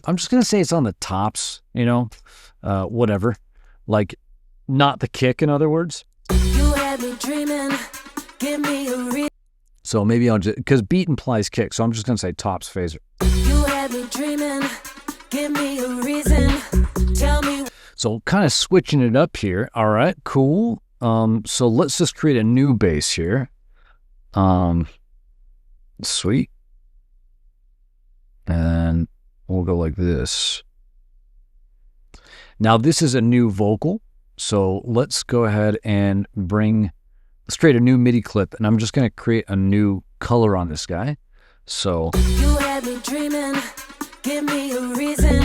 I'm just going to say it's on the tops, you know, whatever. Like, not the kick, in other words. You had me dreaming. Give me a reason. So maybe I'll just, because beat implies kick, so I'm just going to say tops phaser. You had me dreaming. Give me a reason. Tell me. So kind of switching it up here. All right, cool. So let's just create a new bass here. Sweet. And we'll go like this. Now this is a new vocal. So let's go ahead and let's create a new MIDI clip, and I'm just going to create a new color on this guy. So you had me dreaming. Give me a reason.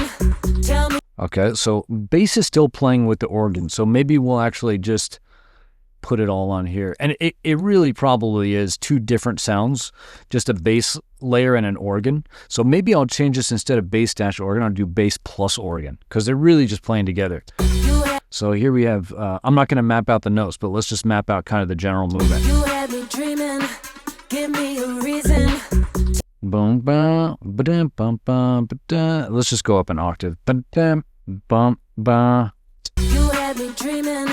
Tell me. Okay, so bass is still playing with the organ. So maybe we'll actually just put it all on here. And it really probably is two different sounds, just a bass layer and an organ. So maybe I'll change this, instead of bass dash organ, I'll do bass plus organ, because they're really just playing together. So here we have, I'm not going to map out the notes, but let's just map out kind of the general movement. You had me dreaming. Give me a reason. Boom, bum, ba-dum, bum, bum, ba-da. Let's just go up an octave. Ba-dum, bum, ba. You had me dreaming.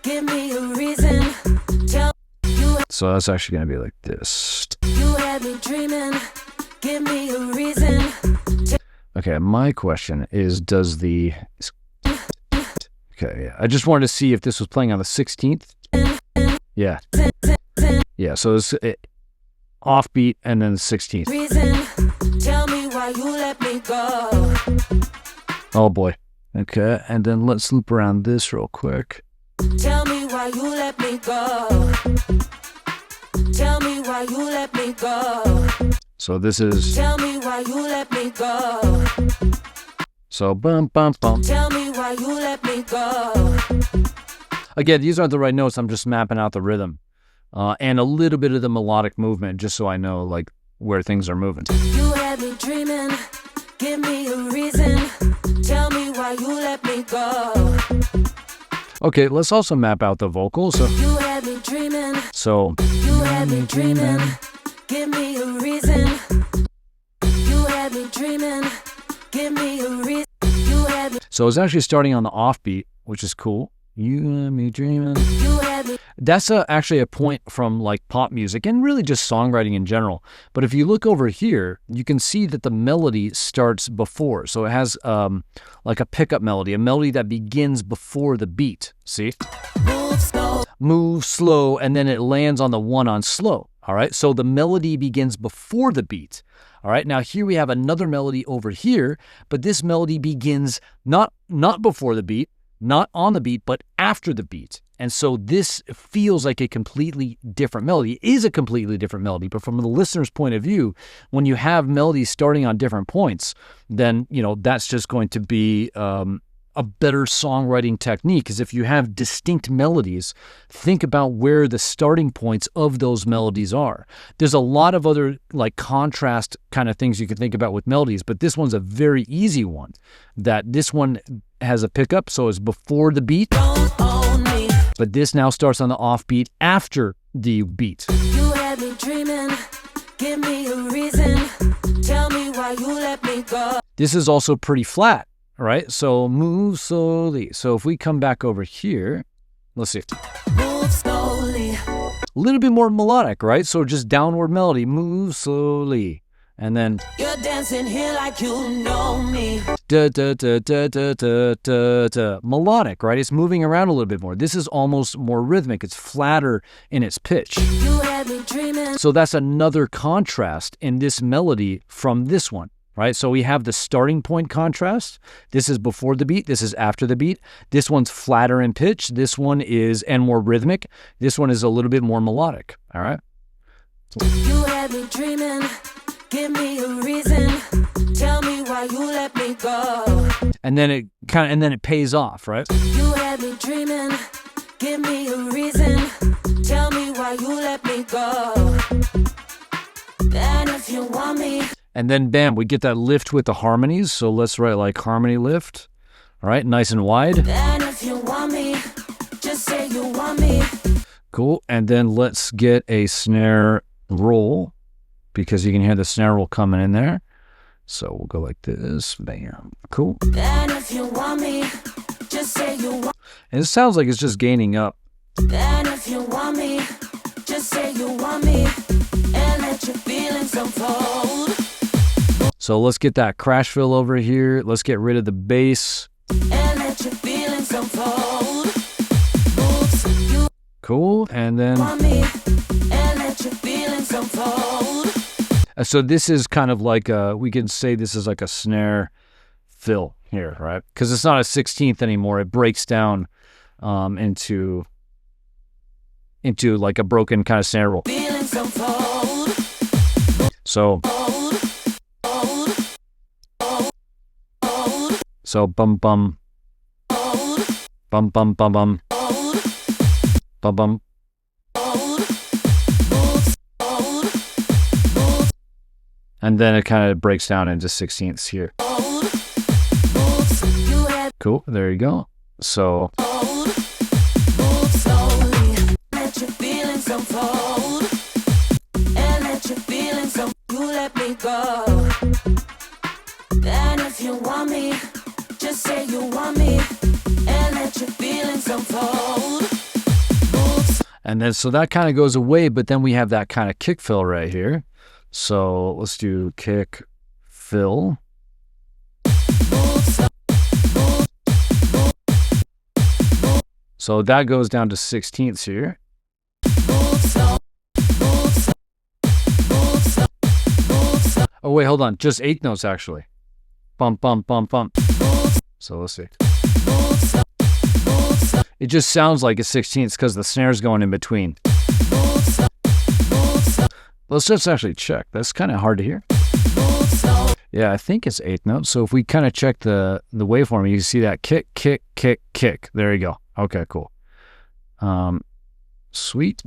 Give me a reason. So that's actually going to be like this. You had me dreaming. Give me a reason. Okay, my question is, okay, yeah, I just wanted to see if this was playing on the 16th. Yeah. Yeah, so it's offbeat and then the 16th. Reason. Tell me why you let me go. Oh boy. Okay, and then let's loop around this real quick. Tell me why you let me go. Tell me why you let me go. So this is. Tell me why you let me go. So bum bum bum. Tell me why you let me go. Again, these aren't the right notes. I'm just mapping out the rhythm, and a little bit of the melodic movement, just so I know like where things are moving. You had me dreaming. Give me a reason. Tell me why you let me go. Okay, let's also map out the vocals. So you had me dreaming. So you had me dreaming. Give me a reason. You had me dreaming. Give me a reason. You had me. So it's actually starting on the offbeat, which is cool. You had me dreaming. You had me. That's actually a point from like pop music and really just songwriting in general. But if you look over here, you can see that the melody starts before. So it has like a pickup melody, a melody that begins before the beat. See? Move slow, and then it lands on the one on slow. All right, so the melody begins before the beat. All right, now here we have another melody over here, but this melody begins not before the beat, not on the beat, but after the beat. And so this feels like a completely different melody. It is a completely different melody, but from the listener's point of view, when you have melodies starting on different points, then, you know, that's just going to be a better songwriting technique. Is if you have distinct melodies, think about where the starting points of those melodies are. There's a lot of other like contrast kind of things you can think about with melodies, but this one's a very easy one. That this one has a pickup, so it's before the beat, but this now starts on the offbeat after the beat. You had me dreaming. Give me a reason. Tell me why you let me go. This is also pretty flat. Right, so move slowly. So if we come back over here, let's see. Move slowly. A little bit more melodic, right? So just downward melody, move slowly. And then You're dancing here like you know me. da da da da da da da da. Melodic, right? It's moving around a little bit more. This is almost more rhythmic. It's flatter in its pitch. You had me dreaming. So that's another contrast in this melody from this one. Right, so we have the starting point contrast. This is before the beat. This is after the beat. This one's flatter in pitch. This one is and more rhythmic. This one is a little bit more melodic. All right. You had me dreaming. Give me a reason. Tell me why you let me go. And then it pays off, right? You had me dreaming. Give me a reason. Tell me why you let me go. And if you want me. And then, bam, we get that lift with the harmonies. So let's write like harmony lift. All right, nice and wide. And if you want me, just say you want me. Cool. And then let's get a snare roll because you can hear the snare roll coming in there. So we'll go like this. Bam. Cool. And if you want me, just say you want. And it sounds like it's just gaining up. And if you want me, just say you want me. And let your feelings unfold. So let's get that crash fill over here. Let's get rid of the bass. And let your feelings unfold. Cool. And then Want me. And let your feelings unfold. so this is kind of like we can say this is like a snare fill here, right? Because it's not a 16th anymore. It breaks down into like a broken kind of snare roll. Feelings unfold. So bum bum bum bum bum bum bum bum. And then it kind of breaks down into 16ths here. Cool, there you go. So Let your feelings unfold. And let your feelings unfold. You let me go. And if you want me, just say you want me. And let your feelings unfold. and then so that kind of goes away, but then we have that kind of kick fill right here. So let's do kick fill. So that goes down to 16ths here. Oh wait, hold on. Just 8 notes actually. Bump, bump, bump, bump. So let's see. It just sounds like it's 16ths because the snare's going in between. Let's just actually check. That's kind of hard to hear. Yeah, I think it's 8 notes. So if we kind of check the waveform, you can see that kick, kick, kick, kick. There you go. Okay, cool. Sweet.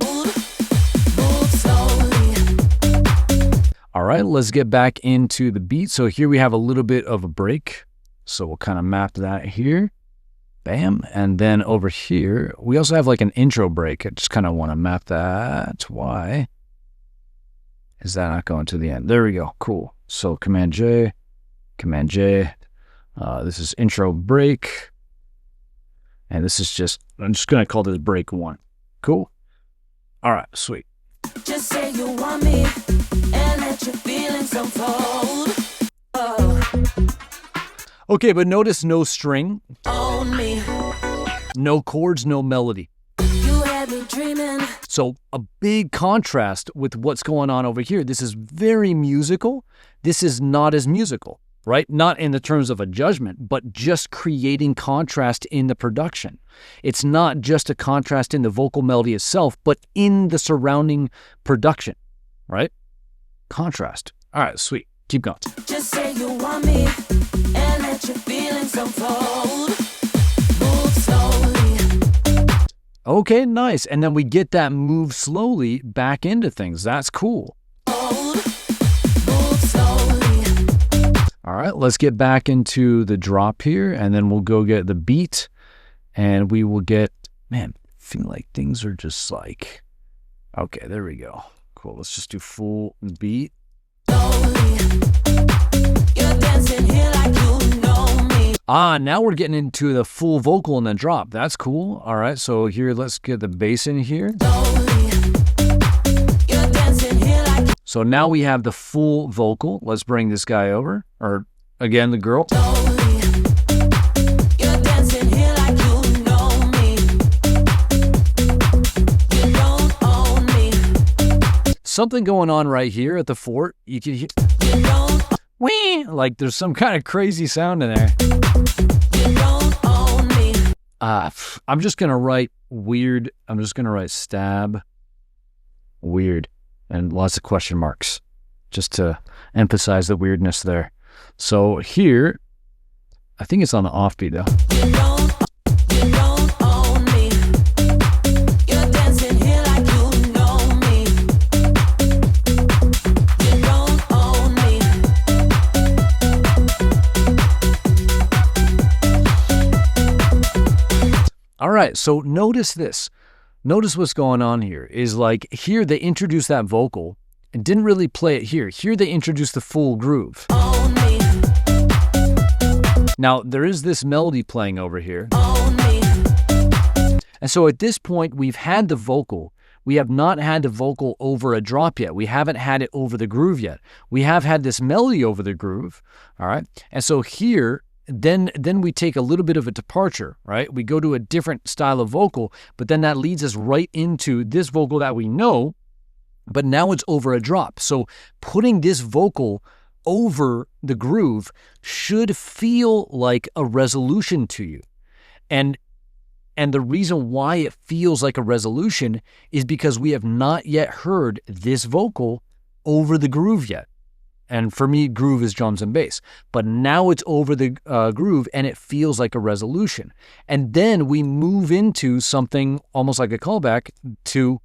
All right, let's get back into the beat. So here we have a little bit of a break. So we'll kind of map that here. Bam. And then over here, we also have like an intro break. I just kind of want to map that. Why is that not going to the end? There we go. Cool. So Command J, Command J. This is intro break. And this is just, I'm just going to call this break 1. Cool? All right, sweet. Just say you want me and let your feelings unfold. Oh. Okay, but notice no string, Own me. no chords, no melody. You had me dreaming. So a big contrast with what's going on over here. This is very musical. This is not as musical, right? Not in the terms of a judgment, but just creating contrast in the production. It's not just a contrast in the vocal melody itself, but in the surrounding production, right? Contrast. All right, sweet. Keep going. Just say you want me and let your feelings unfold. Move slowly. Okay, nice. And then we get that move slowly back into things. That's cool. Move slowly. All right, let's get back into the drop here, and then we'll go get the beat, and we will get, man, I feel like things are just like, okay, there we go. Cool, let's just do full beat. Slowly. You're dancing here like you know me. Now we're getting into the full vocal and then drop. That's cool. All right, so here, let's get the bass in here. Slowly. You're dancing here like So now we have the full vocal. Let's bring this guy over, or again, the girl. slowly. You're dancing here like you know me. You don't own me. Something going on right here at the fort. You can hear, You don't, wee, like there's some kind of crazy sound in there. you don't own me. I'm just going to write weird. I'm just going to write stab weird and lots of question marks just to emphasize the weirdness there. So here, I think it's on the offbeat though. You don't own me. You're dancing here like you know me. You don't own me. All right, so notice this. Notice what's going on here is like here they introduced that vocal and didn't really play it here. Here they introduced the full groove. Own me. Now there is this melody playing over here. Own me. And so at this point we've had the vocal. We have not had the vocal over a drop yet. We haven't had it over the groove yet. We have had this melody over the groove. All right. And so here then we take a little bit of a departure, right? We go to a different style of vocal, but then that leads us right into this vocal that we know, but now it's over a drop. So putting this vocal over the groove should feel like a resolution to you. And the reason why it feels like a resolution is because we have not yet heard this vocal over the groove yet. And for me, groove is drums and bass. But now it's over the groove and it feels like a resolution. And then we move into something almost like a callback to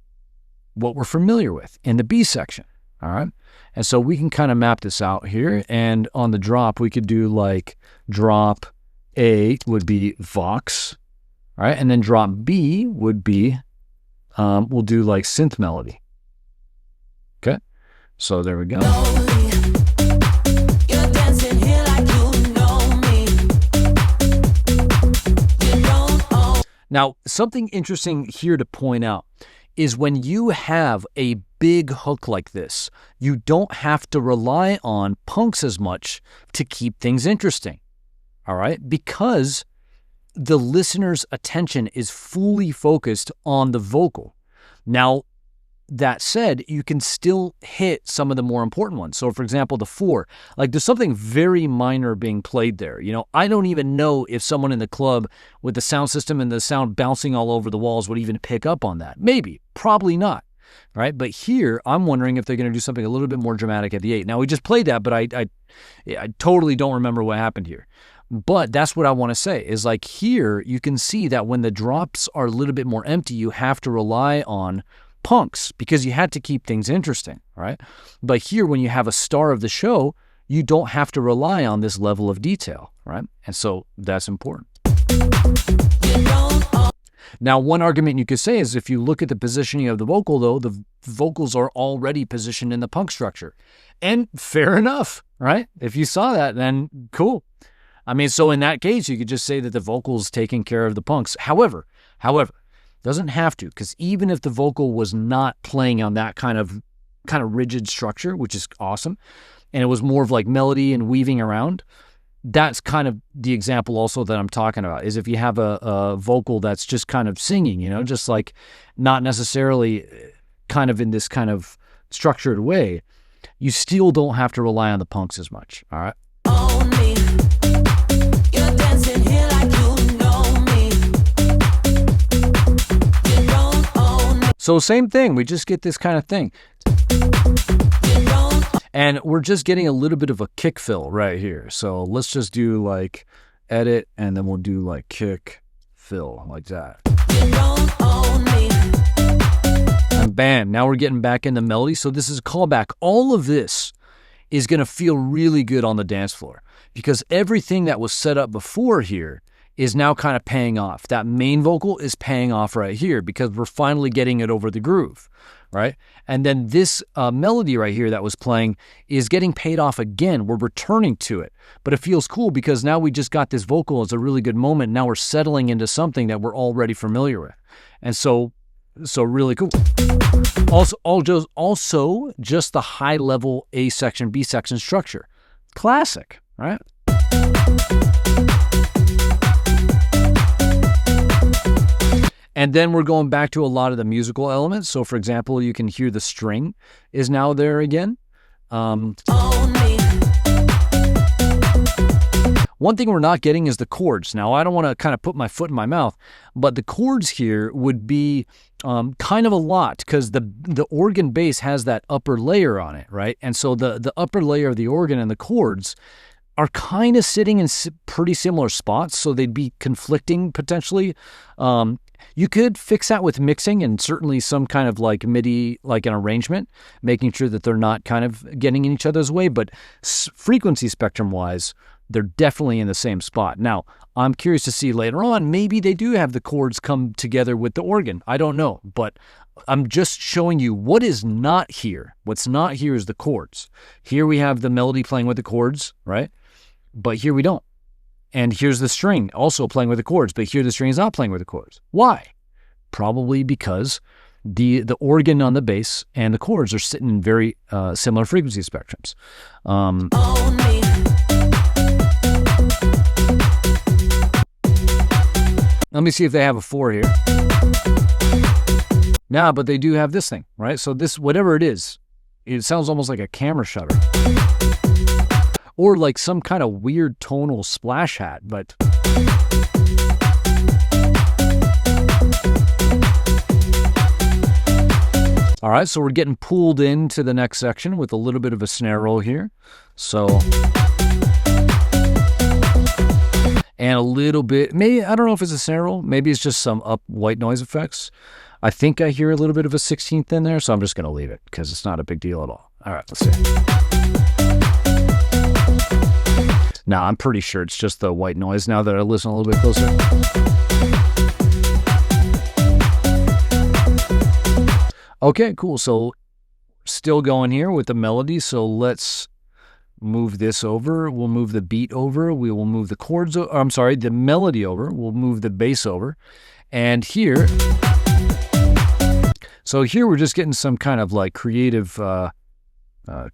what we're familiar with in the B section. All right. And so we can kind of map this out here. And on the drop, we could do like drop A would be Vox. All right. And then drop B would be, we'll do like synth melody. Okay. So there we go. You're dancing here like you know me. You don't own. Now, something interesting here to point out is when you have a big hook like this, you don't have to rely on punks as much to keep things interesting. All right? Because the listener's attention is fully focused on the vocal. Now, that said, you can still hit some of the more important ones. So, for example, the 4, like there's something very minor being played there. You know, I don't even know if someone in the club with the sound system and the sound bouncing all over the walls would even pick up on that. Maybe, probably not. Right? But here, I'm wondering if they're going to do something a little bit more dramatic at the 8. Now, we just played that, but I totally don't remember what happened here. But that's what I want to say is like here, you can see that when the drops are a little bit more empty, you have to rely on punks because you had to keep things interesting, right? But here, when you have a star of the show, you don't have to rely on this level of detail, right? And so that's important. Now, one argument you could say is if you look at the positioning of the vocal, though, the vocals are already positioned in the punk structure. And fair enough, right? If you saw that, then cool. I mean, so in that case, you could just say that the vocal's taking care of the punks. However, doesn't have to, because even if the vocal was not playing on that kind of rigid structure, which is awesome, and it was more of like melody and weaving around, that's kind of the example also that I'm talking about, is if you have a vocal that's just kind of singing, you know, just like not necessarily kind of in this kind of structured way, you still don't have to rely on the punks as much, all right? You're dancing here like you know me. You don't own me. So same thing, we just get this kind of thing. And we're just getting a little bit of a kick fill right here. So let's just do like edit, and then we'll do like kick fill like that. You don't own me. And bam, now we're getting back in the melody. So this is a callback. All of this is going to feel really good on the dance floor, because everything that was set up before here is now kind of paying off. That main vocal is paying off right here because we're finally getting it over the groove, right? And then this melody right here that was playing is getting paid off again. We're returning to it, but it feels cool because now we just got this vocal as a really good moment. Now we're settling into something that we're already familiar with. And so really cool. Also, just the high level A section, B section structure. Classic, right? And then we're going back to a lot of the musical elements. So for example, you can hear the string is now there again. One thing we're not getting is the chords. Now, I don't want to kind of put my foot in my mouth, but the chords here would be kind of a lot, because the organ bass has that upper layer on it, right? And so the upper layer of the organ and the chords are kind of sitting in pretty similar spots, so they'd be conflicting potentially. You could fix that with mixing and certainly some kind of like MIDI, like an arrangement, making sure that they're not kind of getting in each other's way, but frequency spectrum-wise, they're definitely in the same spot. Now, I'm curious to see later on, maybe they do have the chords come together with the organ. I don't know, but I'm just showing you what is not here. What's not here is the chords. Here we have the melody playing with the chords, right? But here we don't. And here's the string also playing with the chords, but here the string is not playing with the chords. Why? Probably because the organ on the bass and the chords are sitting in very similar frequency spectrums. Let me see if they have a 4 here. Nah, but they do have this thing, right? So this, whatever it is, it sounds almost like a camera shutter. Or like some kind of weird tonal splash hat, but... All right, so we're getting pulled into the next section with a little bit of a snare roll here. So... And a little bit, maybe, I don't know if it's a snare roll, maybe it's just some up white noise effects. I think I hear a little bit of a 16th in there, so I'm just going to leave it because it's not a big deal at all. All right, let's see. Now, I'm pretty sure it's just the white noise now that I listen a little bit closer. Okay, cool. So still going here with the melody, so let's move this over. We'll move the beat over. We will move the chords, I'm sorry, the melody over. We'll move the bass over. And here, so here we're just getting some kind of like creative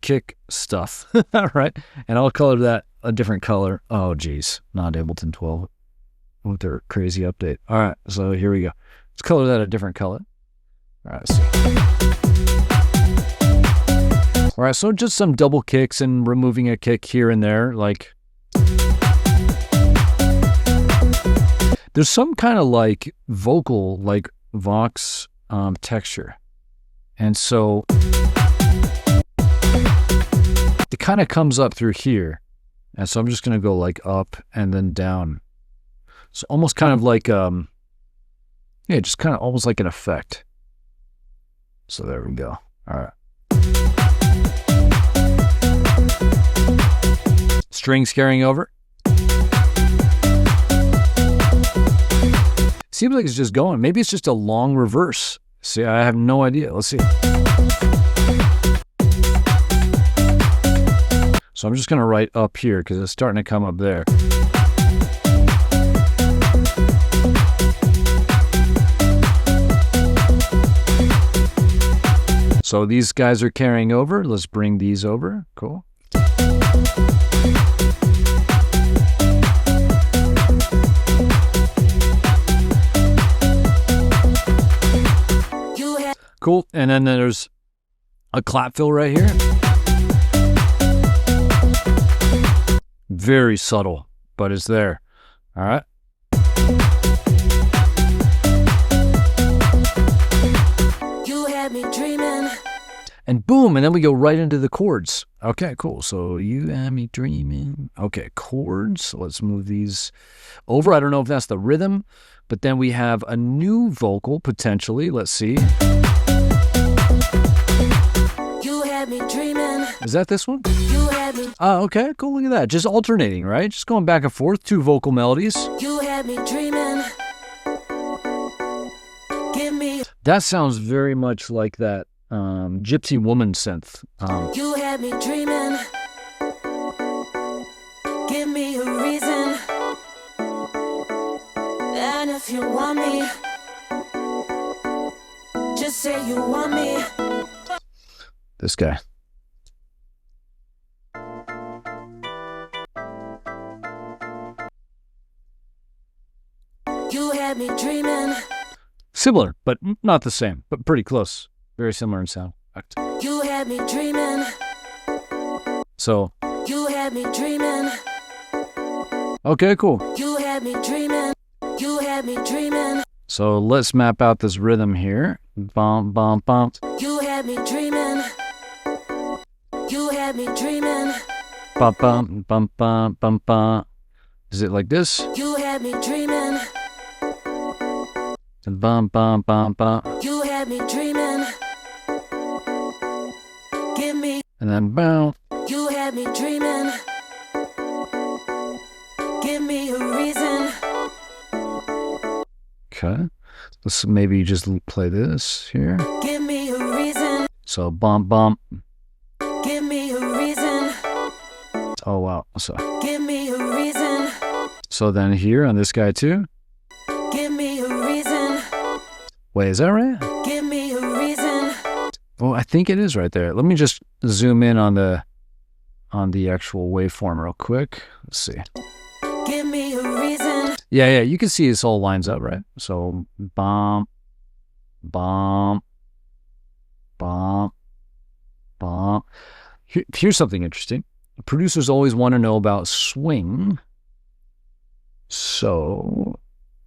kick stuff, right? And I'll color that a different color. Oh, geez, not Ableton 12 with their crazy update. All right, so here we go. Let's color that a different color. All right, let's see. All right, so just some double kicks and removing a kick here and there. Like, there's some kind of like vocal, like Vox texture. And so it kind of comes up through here. And so I'm just going to go like up and then down. So almost kind of like, yeah, just kind of almost like an effect. So there we go. All right. Strings carrying over. Seems like it's just going. Maybe it's just a long reverse. See, I have no idea. Let's see. So I'm just going to write up here because it's starting to come up there. So these guys are carrying over. Let's bring these over. Cool. Cool. And then there's a clap fill right here. Very subtle, but it's there. All right. You had me dreaming. And boom, and then we go right into the chords. Okay, cool. So you had me dreaming. Okay, chords. Let's move these over. I don't know if that's the rhythm, but then we have a new vocal potentially. Let's see. You had me dreaming. Is that this one? You had me. Oh, okay, cool. Look at that. Just alternating, right? Just going back and forth. 2 vocal melodies. You had me dreaming. Give me. That sounds very much like that Gypsy Woman synth. You had me dreaming. Give me a reason. And if you want me, just say you want me. This guy. You had me dreaming. Similar, but not the same, but pretty close. Very similar in sound. You had me dreaming. So. You had me dreaming. Okay, cool. You had me dreaming. You had me dreaming. So let's map out this rhythm here. Bum, bum, bum. You had me dreaming. You had me dreaming. Bum, bum, bum, bum, bum, bum. Is it like this? You had me dreaming. Bum, bum, bum, bum. You had me dreaming. Give me. And then boom. You had me dreaming. Give me a reason. Okay. Let's maybe just play this here. Give me a reason. So bump, bump. Give me a reason. Oh, wow. So. Give me a reason. So then here on this guy too. Give me a reason. Wait, is that right? Give me a reason. Oh, I think it is right there. Let me just zoom in on the actual waveform real quick. Let's see. Give me a reason. Yeah, you can see this all lines up, right? So bump, bump, bump, bump. Here's something interesting. Producers always want to know about swing. So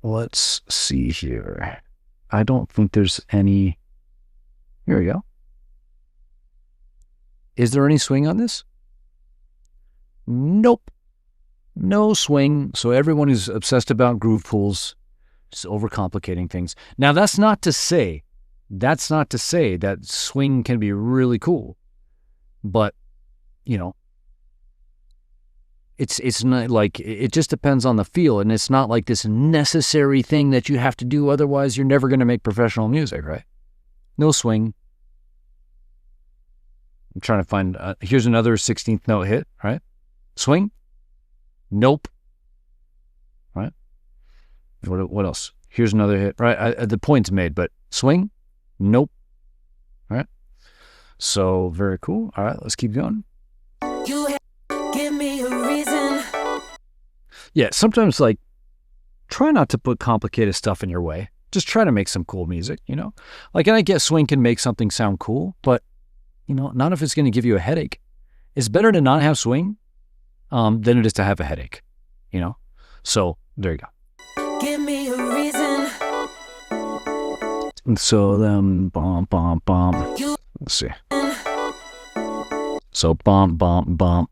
let's see here. I don't think there's any. Here we go. Is there any swing on this? Nope. No swing. So everyone who's obsessed about groove pools is overcomplicating things. Now that's not to say that swing can be really cool. But, you know, it's not like, it just depends on the feel, and it's not like this necessary thing that you have to do, otherwise you're never going to make professional music, right? No swing. I'm trying to find, here's another 16th note hit, right? Swing? Nope. Right? What else? Here's another hit, right? The point's made, but swing? Nope. All right? So, very cool. All right, let's keep going. You give me a reason. Yeah, sometimes, like, try not to put complicated stuff in your way. Just try to make some cool music, you know? Like, and I guess swing can make something sound cool, but, you know, not if it's going to give you a headache. It's better to not have swing than it is to have a headache, you know? So, there you go. Give me a reason. And so then, bump, bump, bump. Let's see. So, bump, bump, bump.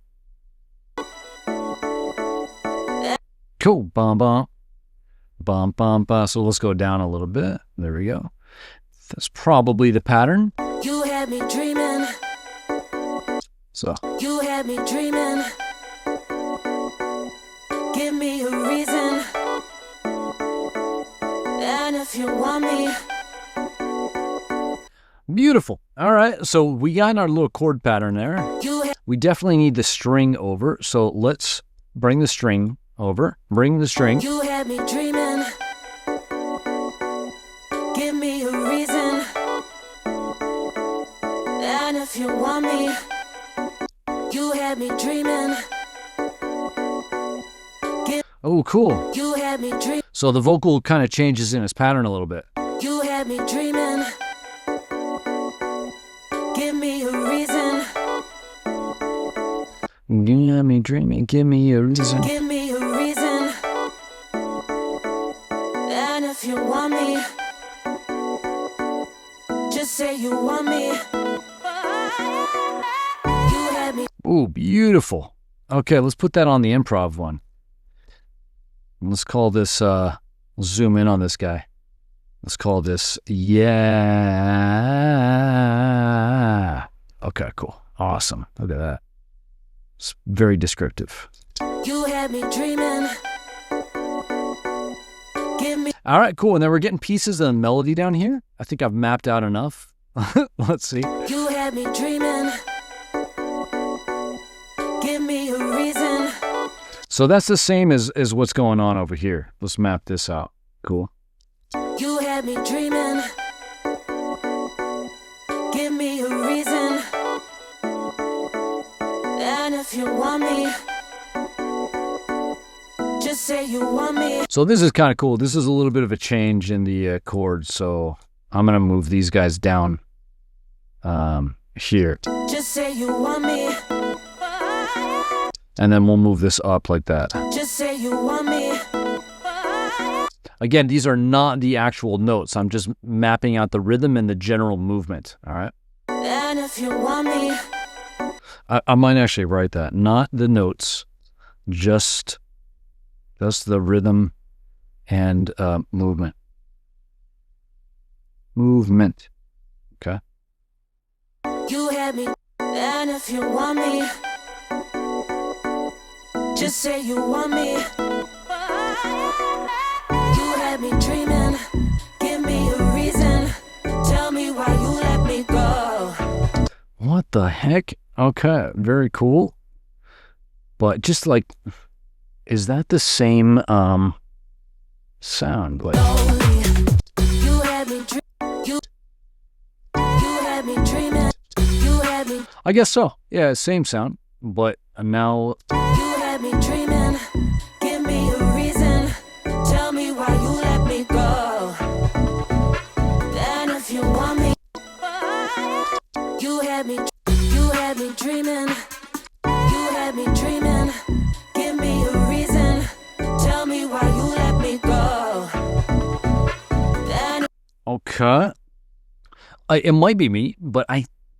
Cool, bump, bump. Bump, bump, bump. So let's go down a little bit. There we go. That's probably the pattern. You had me dreaming. So. You had me dreaming. Give me a reason. And if you want me. Beautiful. All right. So we got our little chord pattern there. We definitely need the string over. So let's bring the string over. Bring the string. You had me dreaming. Give me a reason. And if you want me, you had me dreaming. Oh, cool. You had me dream. So the vocal kind of changes in its pattern a little bit. You had me dreaming. Give me a reason. You had me dreaming. Give me a reason. Give me a reason. And if you want me, just say you want me. You had me. Ooh, beautiful. Okay, let's put that on the improv one. Let's call this, let's zoom in on this guy. Let's call this, yeah. Okay, cool. Awesome. Look at that. It's very descriptive. You had me dreaming. Give me. All right, cool. And then we're getting pieces of the melody down here. I think I've mapped out enough. Let's see. You had me dreaming. Give me a reason. So that's the same as what's going on over here. Let's map this out. Cool. You had me dreaming. Give me a reason. And if you want me, just say you want me. So this is kind of cool. This is a little bit of a change in the chords. So I'm going to move these guys down here. Just say you want me. And then we'll move this up like that. Just say you want me. Again, these are not the actual notes. I'm just mapping out the rhythm and the general movement. All right. And if you want me, I might actually write that. Not the notes, just the rhythm and movement. Movement. Okay. you had me. And if you want me, just say you want me. You had me dreaming. Give me a reason. Tell me why you let me go. What the heck? Okay, very cool. But just like, is that the same sound? Like, You had me you had me dreaming. You had me. I guess so. Yeah, same sound. But now, You had me dreaming. Give me a reason. Tell me why you let me go. And if you want me, you had me dreaming. You had me dreaming. Give me a reason. Tell me why you let me go. And okay. It might be me, but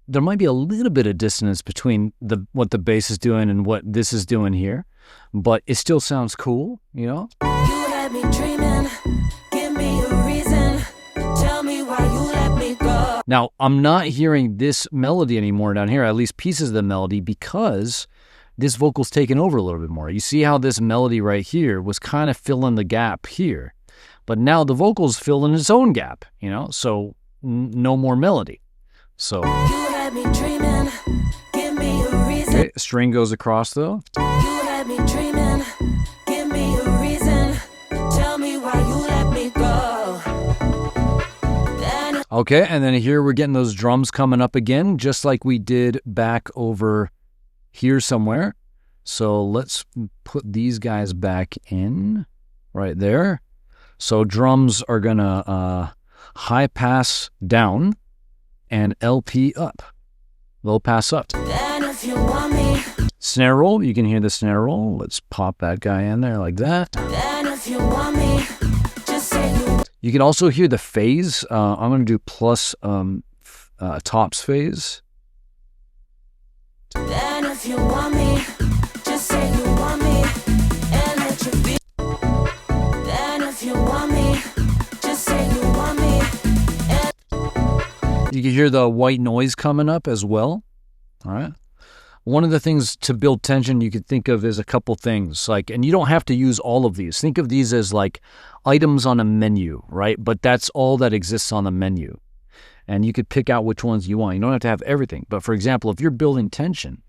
there might be a little bit of dissonance between what the bass is doing and what this is doing here, but it still sounds cool, you know? you had me dreaming. Give me a reason. Tell me why you let me go. Now, I'm not hearing this melody anymore down here, at least pieces of the melody, because this vocal's taken over a little bit more. You see how this melody right here was kind of filling the gap here, but now the vocal's filling its own gap, you know? So no more melody. So, You had me dreaming. Give me a reason. okay, string goes across though. You had me dreaming. Give me a reason. Tell me why you let me go. And Okay, and then here we're getting those drums coming up again, just like we did back over here somewhere. So let's put these guys back in right there. So drums are gonna high pass down and LP up, low pass up. and if you want me, Snare roll, you can hear the snare roll. Let's pop that guy in there like that. and if you want me, just say you. You can also hear the phase. I'm going to do plus tops phase. And if you want me, just say you want me, and let you be. And if you want me, just say you want me. You can hear the white noise coming up as well. All right. One of the things to build tension you could think of is a couple things, like, and you don't have to use all of these. Think of these as like items on a menu, right? But that's all that exists on the menu. And you could pick out which ones you want. You don't have to have everything. But for example, if you're building tension,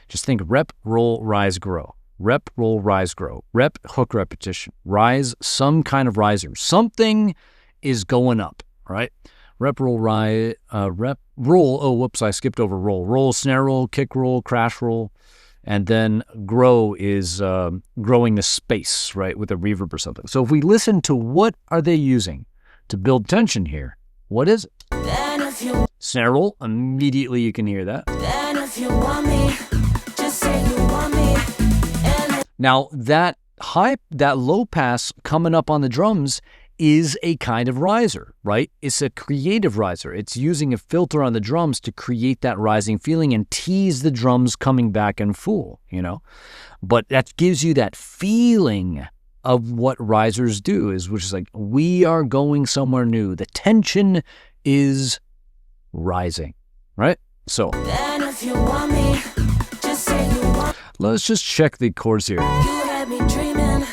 just think rep, roll, rise, grow. Rep, roll, rise, grow. Rep, hook, repetition. Rise, some kind of riser. Something is going up, right? rep, roll, rep, roll. Oh, whoops, I skipped over roll. Roll, snare roll, kick roll, crash roll. And then grow is growing the space, right, with a reverb or something. So if we listen to what are they using to build tension here, what is it? Snare roll, immediately you can hear that. Then if you want me, just say you want me. Now that low pass coming up on the drums is a kind of riser, right? It's a creative riser. It's using a filter on the drums to create that rising feeling and tease the drums coming back in full, you know? But that gives you that feeling of what risers do, which is like, we are going somewhere new. The tension is rising, right? So Then if you want me, just say you want. Let's just check the chords here. You had me dreaming,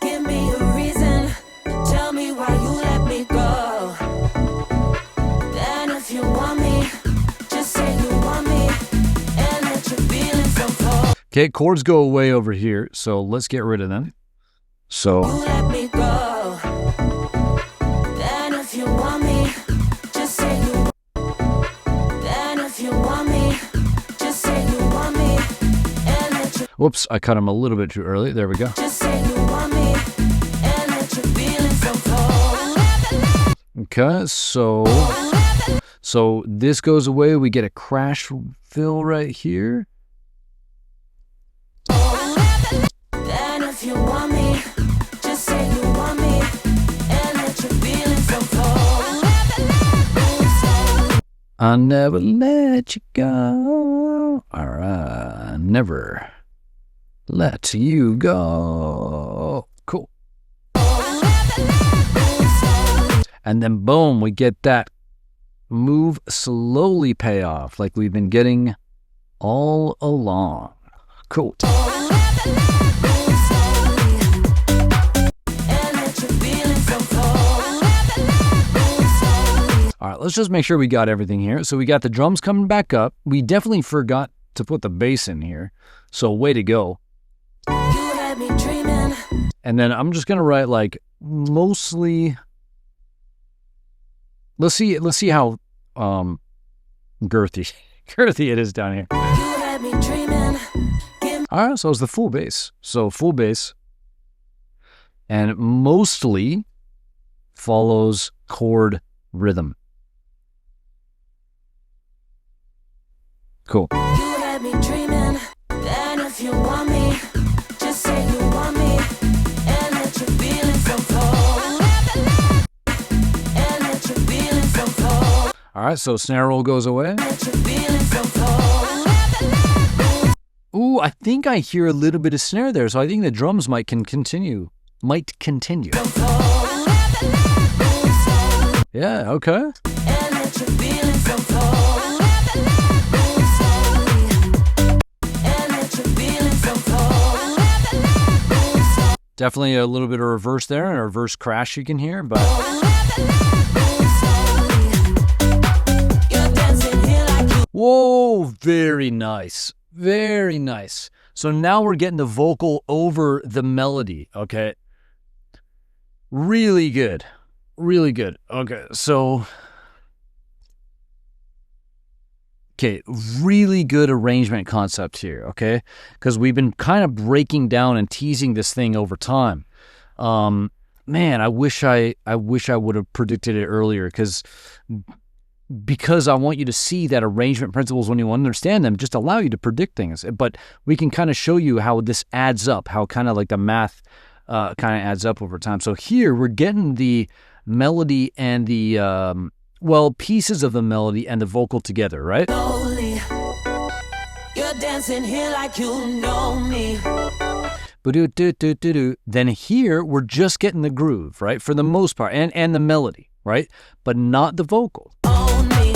give me a reason. Tell me why you let me go. Then if you want me, just say you want me. And let your feelings unfold. Okay, chords go away over here, so let's get rid of them. So You let me go. Then if you want me, just say you. Then if you want me, just say you want me. And let your. whoops, I cut them a little bit too early. There we go. Just say you want me. And let your feelings unfold. Okay, so this goes away. We get a crash fill right here. Then if you want me, just say you want me. And let your feelings unfold. I never let you go. All right, never let you go. Cool. And then boom, we get that move slowly payoff like we've been getting all along. Cool. All right, let's just make sure we got everything here. So we got the drums coming back up. We definitely forgot to put the bass in here. So way to go. You had me dreaming. And then I'm just gonna write like mostly. Let's see how girthy it is down here. You had me dreaming. All right, so it's the full bass. So full bass, and mostly follows chord rhythm. Cool. You had me dreaming. Then if you want me, just say you want me. And let your feelings unfold. And let your feelings unfold. All right, so snare roll goes away. Let your feelings unfold. Ooh, I think I hear a little bit of snare there, so I think the drums might continue. Yeah, okay. And let your feelings unfold. And let your feelings unfold. Definitely a little bit of reverse there, and a reverse crash you can hear, but You're dancing here like you. whoa, very nice. Very nice. So now we're getting the vocal over the melody, okay? Really good. Really good. Okay, so really good arrangement concept here, okay? Because we've been kind of breaking down and teasing this thing over time. Man, I wish I would have predicted it earlier, because I want you to see that arrangement principles, when you understand them, just allow you to predict things. But we can kind of show you how this adds up, how kind of like the math kind of adds up over time. So here we're getting the melody and the, pieces of the melody and the vocal together, right? Slowly. You're dancing here like you know me. Then here we're just getting the groove, right? For the most part, and the melody, right? But not the vocal. Own me.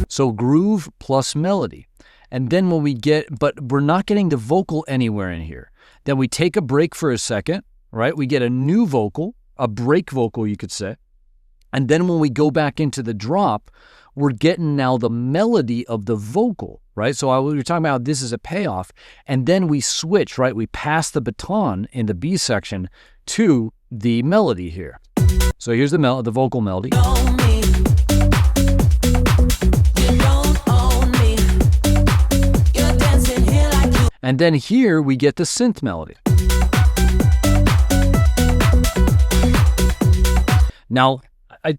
So groove plus melody. And then when we but we're not getting the vocal anywhere in here. Then we take a break for a second, right? We get a new vocal, a break vocal, you could say. And then when we go back into the drop, we're getting now the melody of the vocal, right? So we were talking about this is a payoff. And then we switch, right? We pass the baton in the B section to the melody here. So here's the vocal melody. Own me. You don't own me. You're dancing here like you. And then here we get the synth melody. Now, I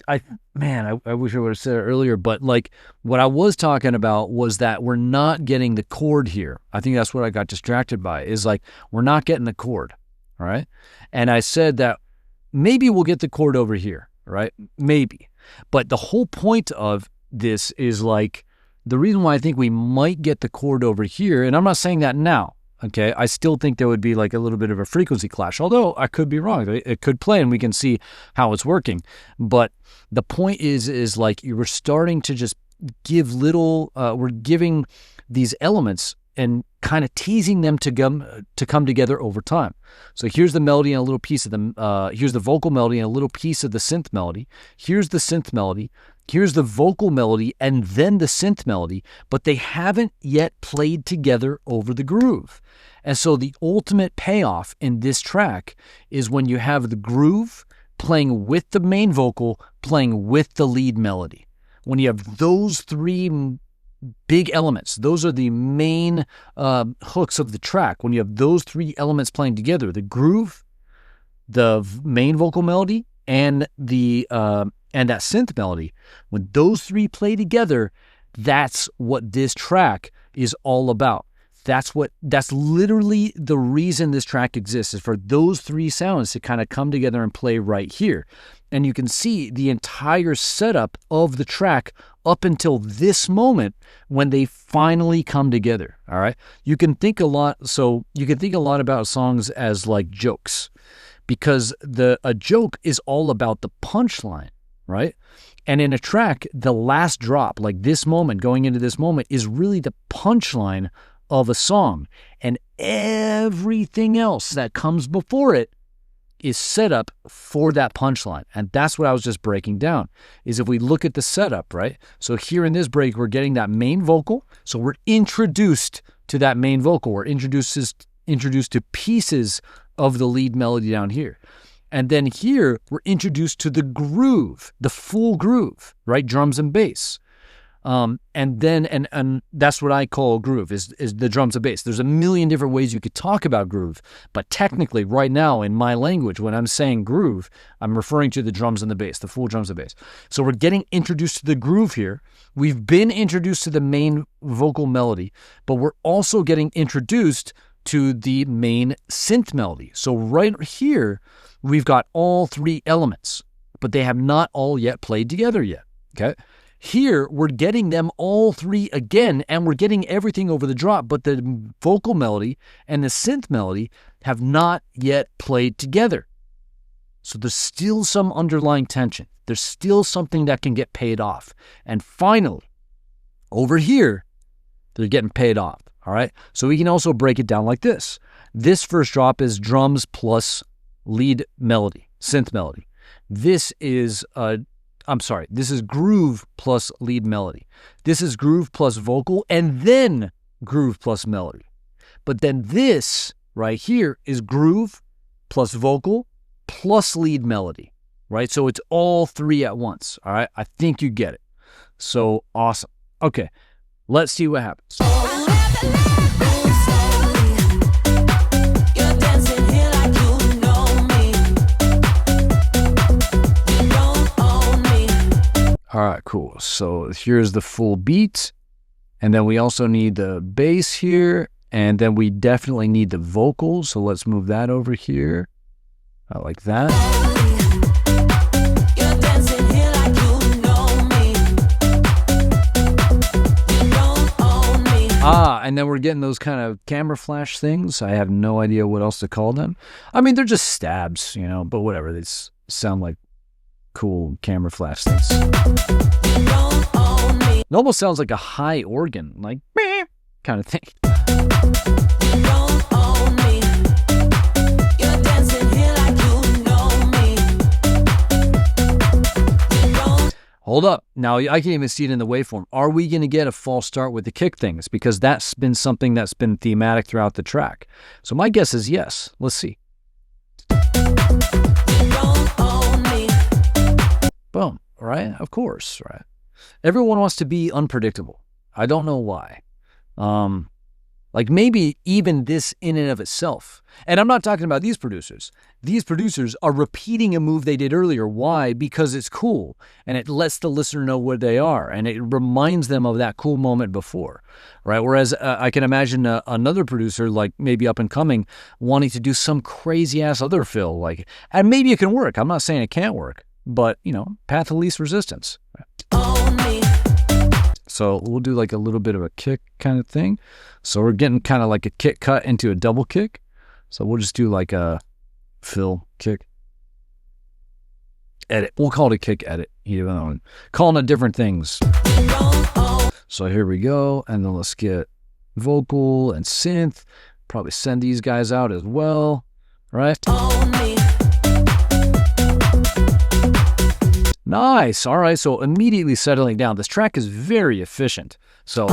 wish I would have said it earlier, but like what I was talking about was that we're not getting the chord here. I think that's what I got distracted by, is like we're not getting the chord, all right? And I said that maybe we'll get the chord over here, right? Maybe. But the whole point of this is like the reason why I think we might get the chord over here, and I'm not saying that now, okay? I still think there would be like a little bit of a frequency clash, although I could be wrong. It could play and we can see how it's working. But the point is like we're starting to just give we're giving these elements and kind of teasing them to come together over time. So here's the melody and a little piece of here's the vocal melody and a little piece of the synth melody. Here's the synth melody. Here's the vocal melody and then the synth melody, but they haven't yet played together over the groove. And so the ultimate payoff in this track is when you have the groove playing with the main vocal, playing with the lead melody. When you have those three big elements, those are the main hooks of the track. When you have those three elements playing together, the groove, the main vocal melody, and that synth melody, when those three play together, that's what this track is all about. That's literally the reason this track exists, is for those three sounds to kind of come together and play right here. And you can see the entire setup of the track up until this moment when they finally come together. All right. You can think a lot about songs as like jokes, because a joke is all about the punchline, right? And in a track, the last drop, like this moment, going into this moment, is really the punchline of a song. And everything else that comes before it is set up for that punchline. And that's what I was just breaking down, is if we look at the setup, right? So here in this break, we're getting that main vocal. So we're introduced to that main vocal. We're introduced to pieces of the lead melody down here. And then here, we're introduced to the groove, the full groove, right? Drums and bass. And that's what I call groove, is the drums and bass. There's a million different ways you could talk about groove, but technically right now in my language, when I'm saying groove, I'm referring to the drums and the bass, the full drums and bass. So we're getting introduced to the groove here. We've been introduced to the main vocal melody, but we're also getting introduced to the main synth melody. So right here, we've got all three elements, but they have not all yet played together yet, okay? Here, we're getting them all three again, and we're getting everything over the drop, but the vocal melody and the synth melody have not yet played together. So there's still some underlying tension. There's still something that can get paid off. And finally, over here, they're getting paid off, all right? So we can also break it down like this. This first drop is drums plus lead melody, synth melody. This is groove plus lead melody. This is groove plus vocal, and then groove plus melody. But then this right here is groove plus vocal plus lead melody, right? So it's all three at once, all right? I think you get it. So awesome. Okay, let's see what happens. All right, cool. So here's the full beat. And then we also need the bass here. And then we definitely need the vocals. So let's move that over here. Like that. And then we're getting those kind of camera flash things. I have no idea what else to call them. I mean, they're just stabs, but whatever. They sound like cool camera flash things. It almost sounds like a high organ, like meh, kind of thing. Hold up. Now, I can even see it in the waveform. Are we going to get a false start with the kick things? Because that's been something that's been thematic throughout the track. So my guess is yes. Let's see. Boom, right? Of course, right? Everyone wants to be unpredictable. I don't know why. Like maybe even this in and of itself. And I'm not talking about these producers. These producers are repeating a move they did earlier. Why? Because it's cool and it lets the listener know where they are and it reminds them of that cool moment before, right? Whereas I can imagine another producer, like maybe up and coming, wanting to do some crazy ass other fill, like, and maybe it can work. I'm not saying it can't work, but you know, path of least resistance. Right? So we'll do like a little bit of a kick kind of thing. So we're getting kind of like a kick cut into a double kick. So we'll just do like a fill kick edit. We'll call it a kick edit, even calling it different things. So here we go. And then let's get vocal and synth. Probably send these guys out as well, right? Nice. All right. So immediately settling down. This track is very efficient. So.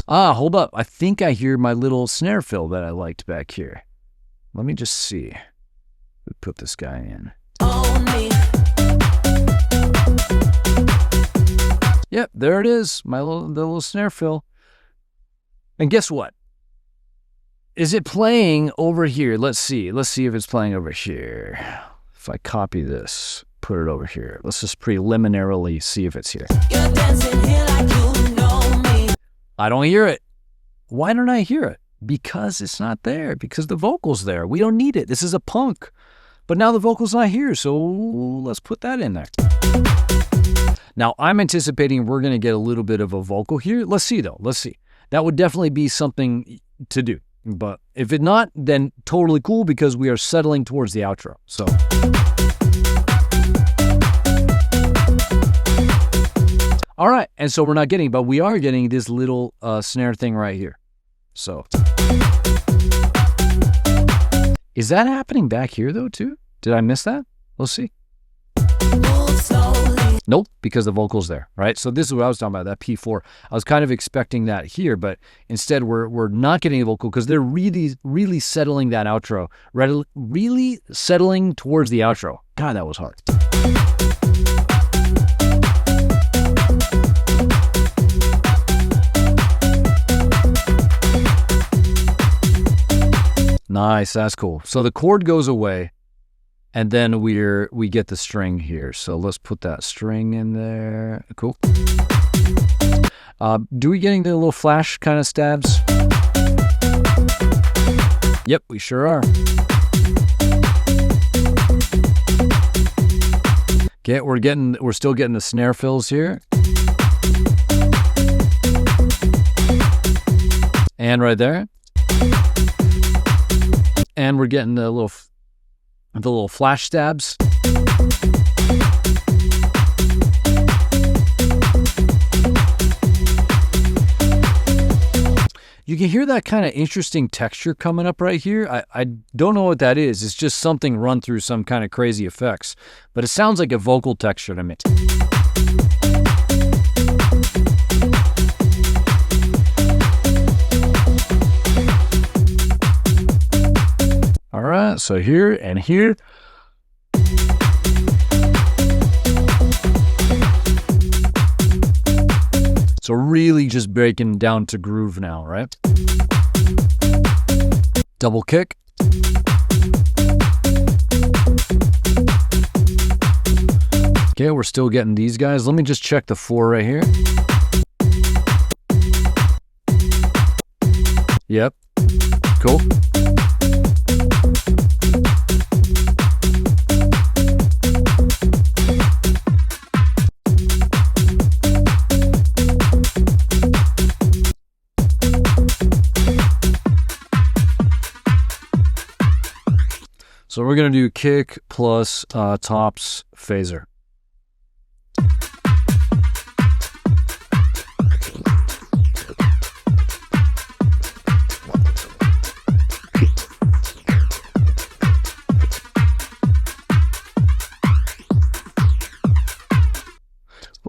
Hold up. I think I hear my little snare fill that I liked back here. Let me just see. Put this guy in. Yep, there it is. The little snare fill. And guess what? Is it playing over here? Let's see. Let's see if it's playing over here. If I copy this, put it over here. Let's just preliminarily see if it's here. You're dancing here like you know me. I don't hear it. Why don't I hear it? Because it's not there. Because the vocal's there. We don't need it. This is a punk. But now the vocal's not here, so let's put that in there. Now, I'm anticipating we're going to get a little bit of a vocal here. Let's see, though. Let's see. That would definitely be something to do. But if it's not, then totally cool because we are settling towards the outro. So. All right. And so we're not getting, but we are getting this little snare thing right here. So. Is that happening back here though too? Did I miss that? Let's see. Nope, because the vocal's there, right? So this is what I was talking about, that P4. I was kind of expecting that here, but instead we're not getting a vocal because they're really settling that outro, really settling towards the outro. God, that was hard. Nice, that's cool. So the chord goes away. And then we get the string here. So let's put that string in there. Cool. Do we getting the little flash kind of stabs? Yep, we sure are. Okay, we're still getting the snare fills here. And right there. And we're getting the little flash stabs. You can hear that kind of interesting texture coming up right here. I don't know what that is. It's just something run through some kind of crazy effects. But it sounds like a vocal texture to me. All right, so here and here. So really just breaking down to groove now, right? Double kick. Okay, we're still getting these guys. Let me just check the 4 right here. Yep. Cool. So we're going to do kick plus tops phaser.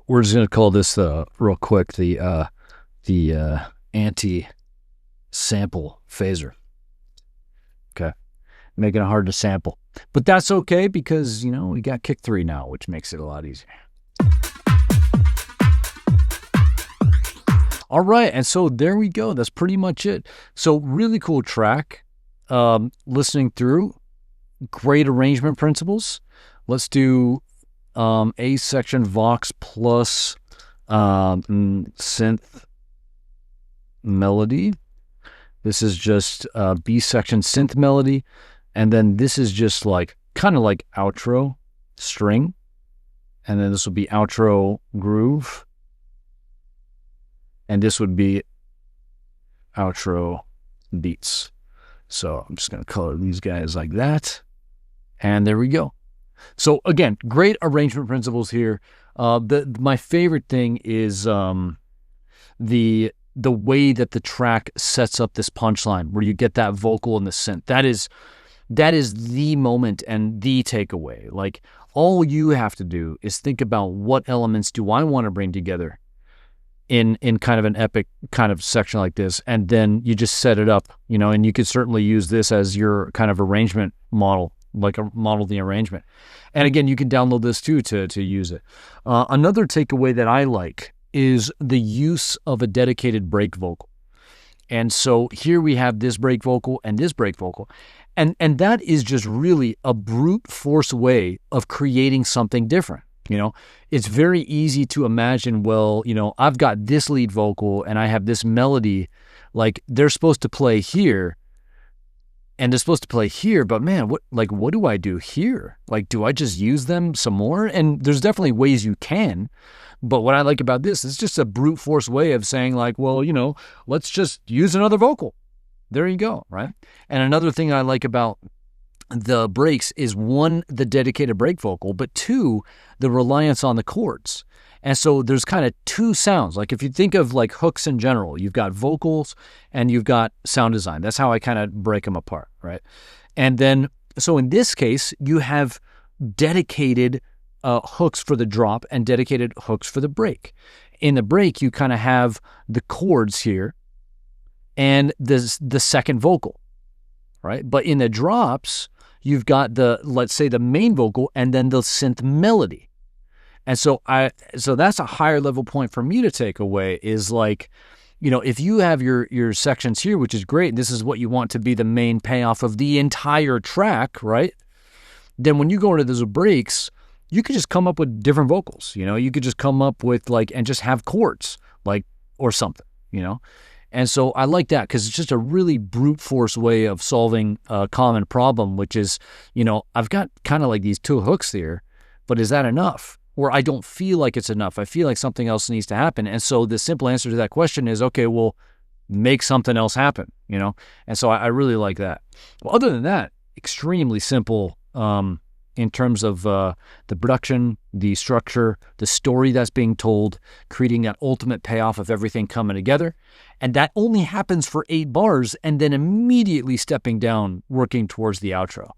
We're just going to call this real quick the anti-sample phaser. making it hard to sample. But that's okay because, you know, we got kick 3 now, which makes it a lot easier. All right, and so there we go. That's pretty much it. So really cool track. Listening through, great arrangement principles. Let's do A section Vox plus synth melody. This is just B section synth melody. And then this is just like kind of like outro string. And then this will be outro groove. And this would be outro beats. So I'm just going to color these guys like that. And there we go. So again, great arrangement principles here. My favorite thing is the way that the track sets up this punchline where you get that vocal and the synth. That is the moment and the takeaway. Like, all you have to do is think about what elements do I want to bring together in kind of an epic kind of section like this, and then you just set it up, you know, and you could certainly use this as your kind of arrangement model, like a model the arrangement. And again, you can download this too to use it. Another takeaway that I like is the use of a dedicated break vocal. And so here we have this break vocal and this break vocal. And that is just really a brute force way of creating something different. You know, it's very easy to imagine, well, you know, I've got this lead vocal and I have this melody, like they're supposed to play here and they're supposed to play here, but man, what do I do here? Like, do I just use them some more? And there's definitely ways you can, but what I like about this is just a brute force way of saying like, well, you know, let's just use another vocal. There you go, right? And another thing I like about the breaks is, one, the dedicated break vocal, but two, the reliance on the chords. And so there's kind of two sounds. Like if you think of like hooks in general, you've got vocals and you've got sound design. That's how I kind of break them apart, right? And then, so in this case, you have dedicated hooks for the drop and dedicated hooks for the break. In the break, you kind of have the chords here and the second vocal, right? But in the drops, you've got let's say the main vocal and then the synth melody. And so that's a higher level point for me to take away is like, you know, if you have your sections here, which is great, this is what you want to be the main payoff of the entire track, right? Then when you go into those breaks, you could just come up with different vocals, you know, you could just come up with like, and just have chords, like, or something, you know? And so I like that because it's just a really brute force way of solving a common problem, which is, you know, I've got kind of like these two hooks here, but is that enough? Or I don't feel like it's enough. I feel like something else needs to happen. And so the simple answer to that question is, okay, well, make something else happen, you know? And so I really like that. Well, other than that, extremely simple in terms of the production, the structure, the story that's being told, creating that ultimate payoff of everything coming together. And that only happens for 8 bars and then immediately stepping down, working towards the outro.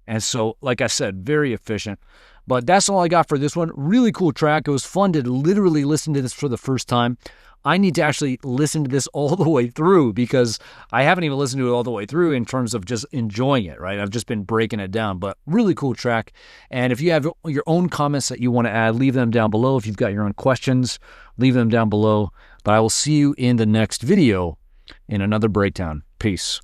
And so, like I said, very efficient. But that's all I got for this one. Really cool track. It was fun to literally listen to this for the first time. I need to actually listen to this all the way through because I haven't even listened to it all the way through in terms of just enjoying it, right? I've just been breaking it down, but really cool track. And if you have your own comments that you want to add, leave them down below. If you've got your own questions, leave them down below. But I will see you in the next video in another breakdown. Peace.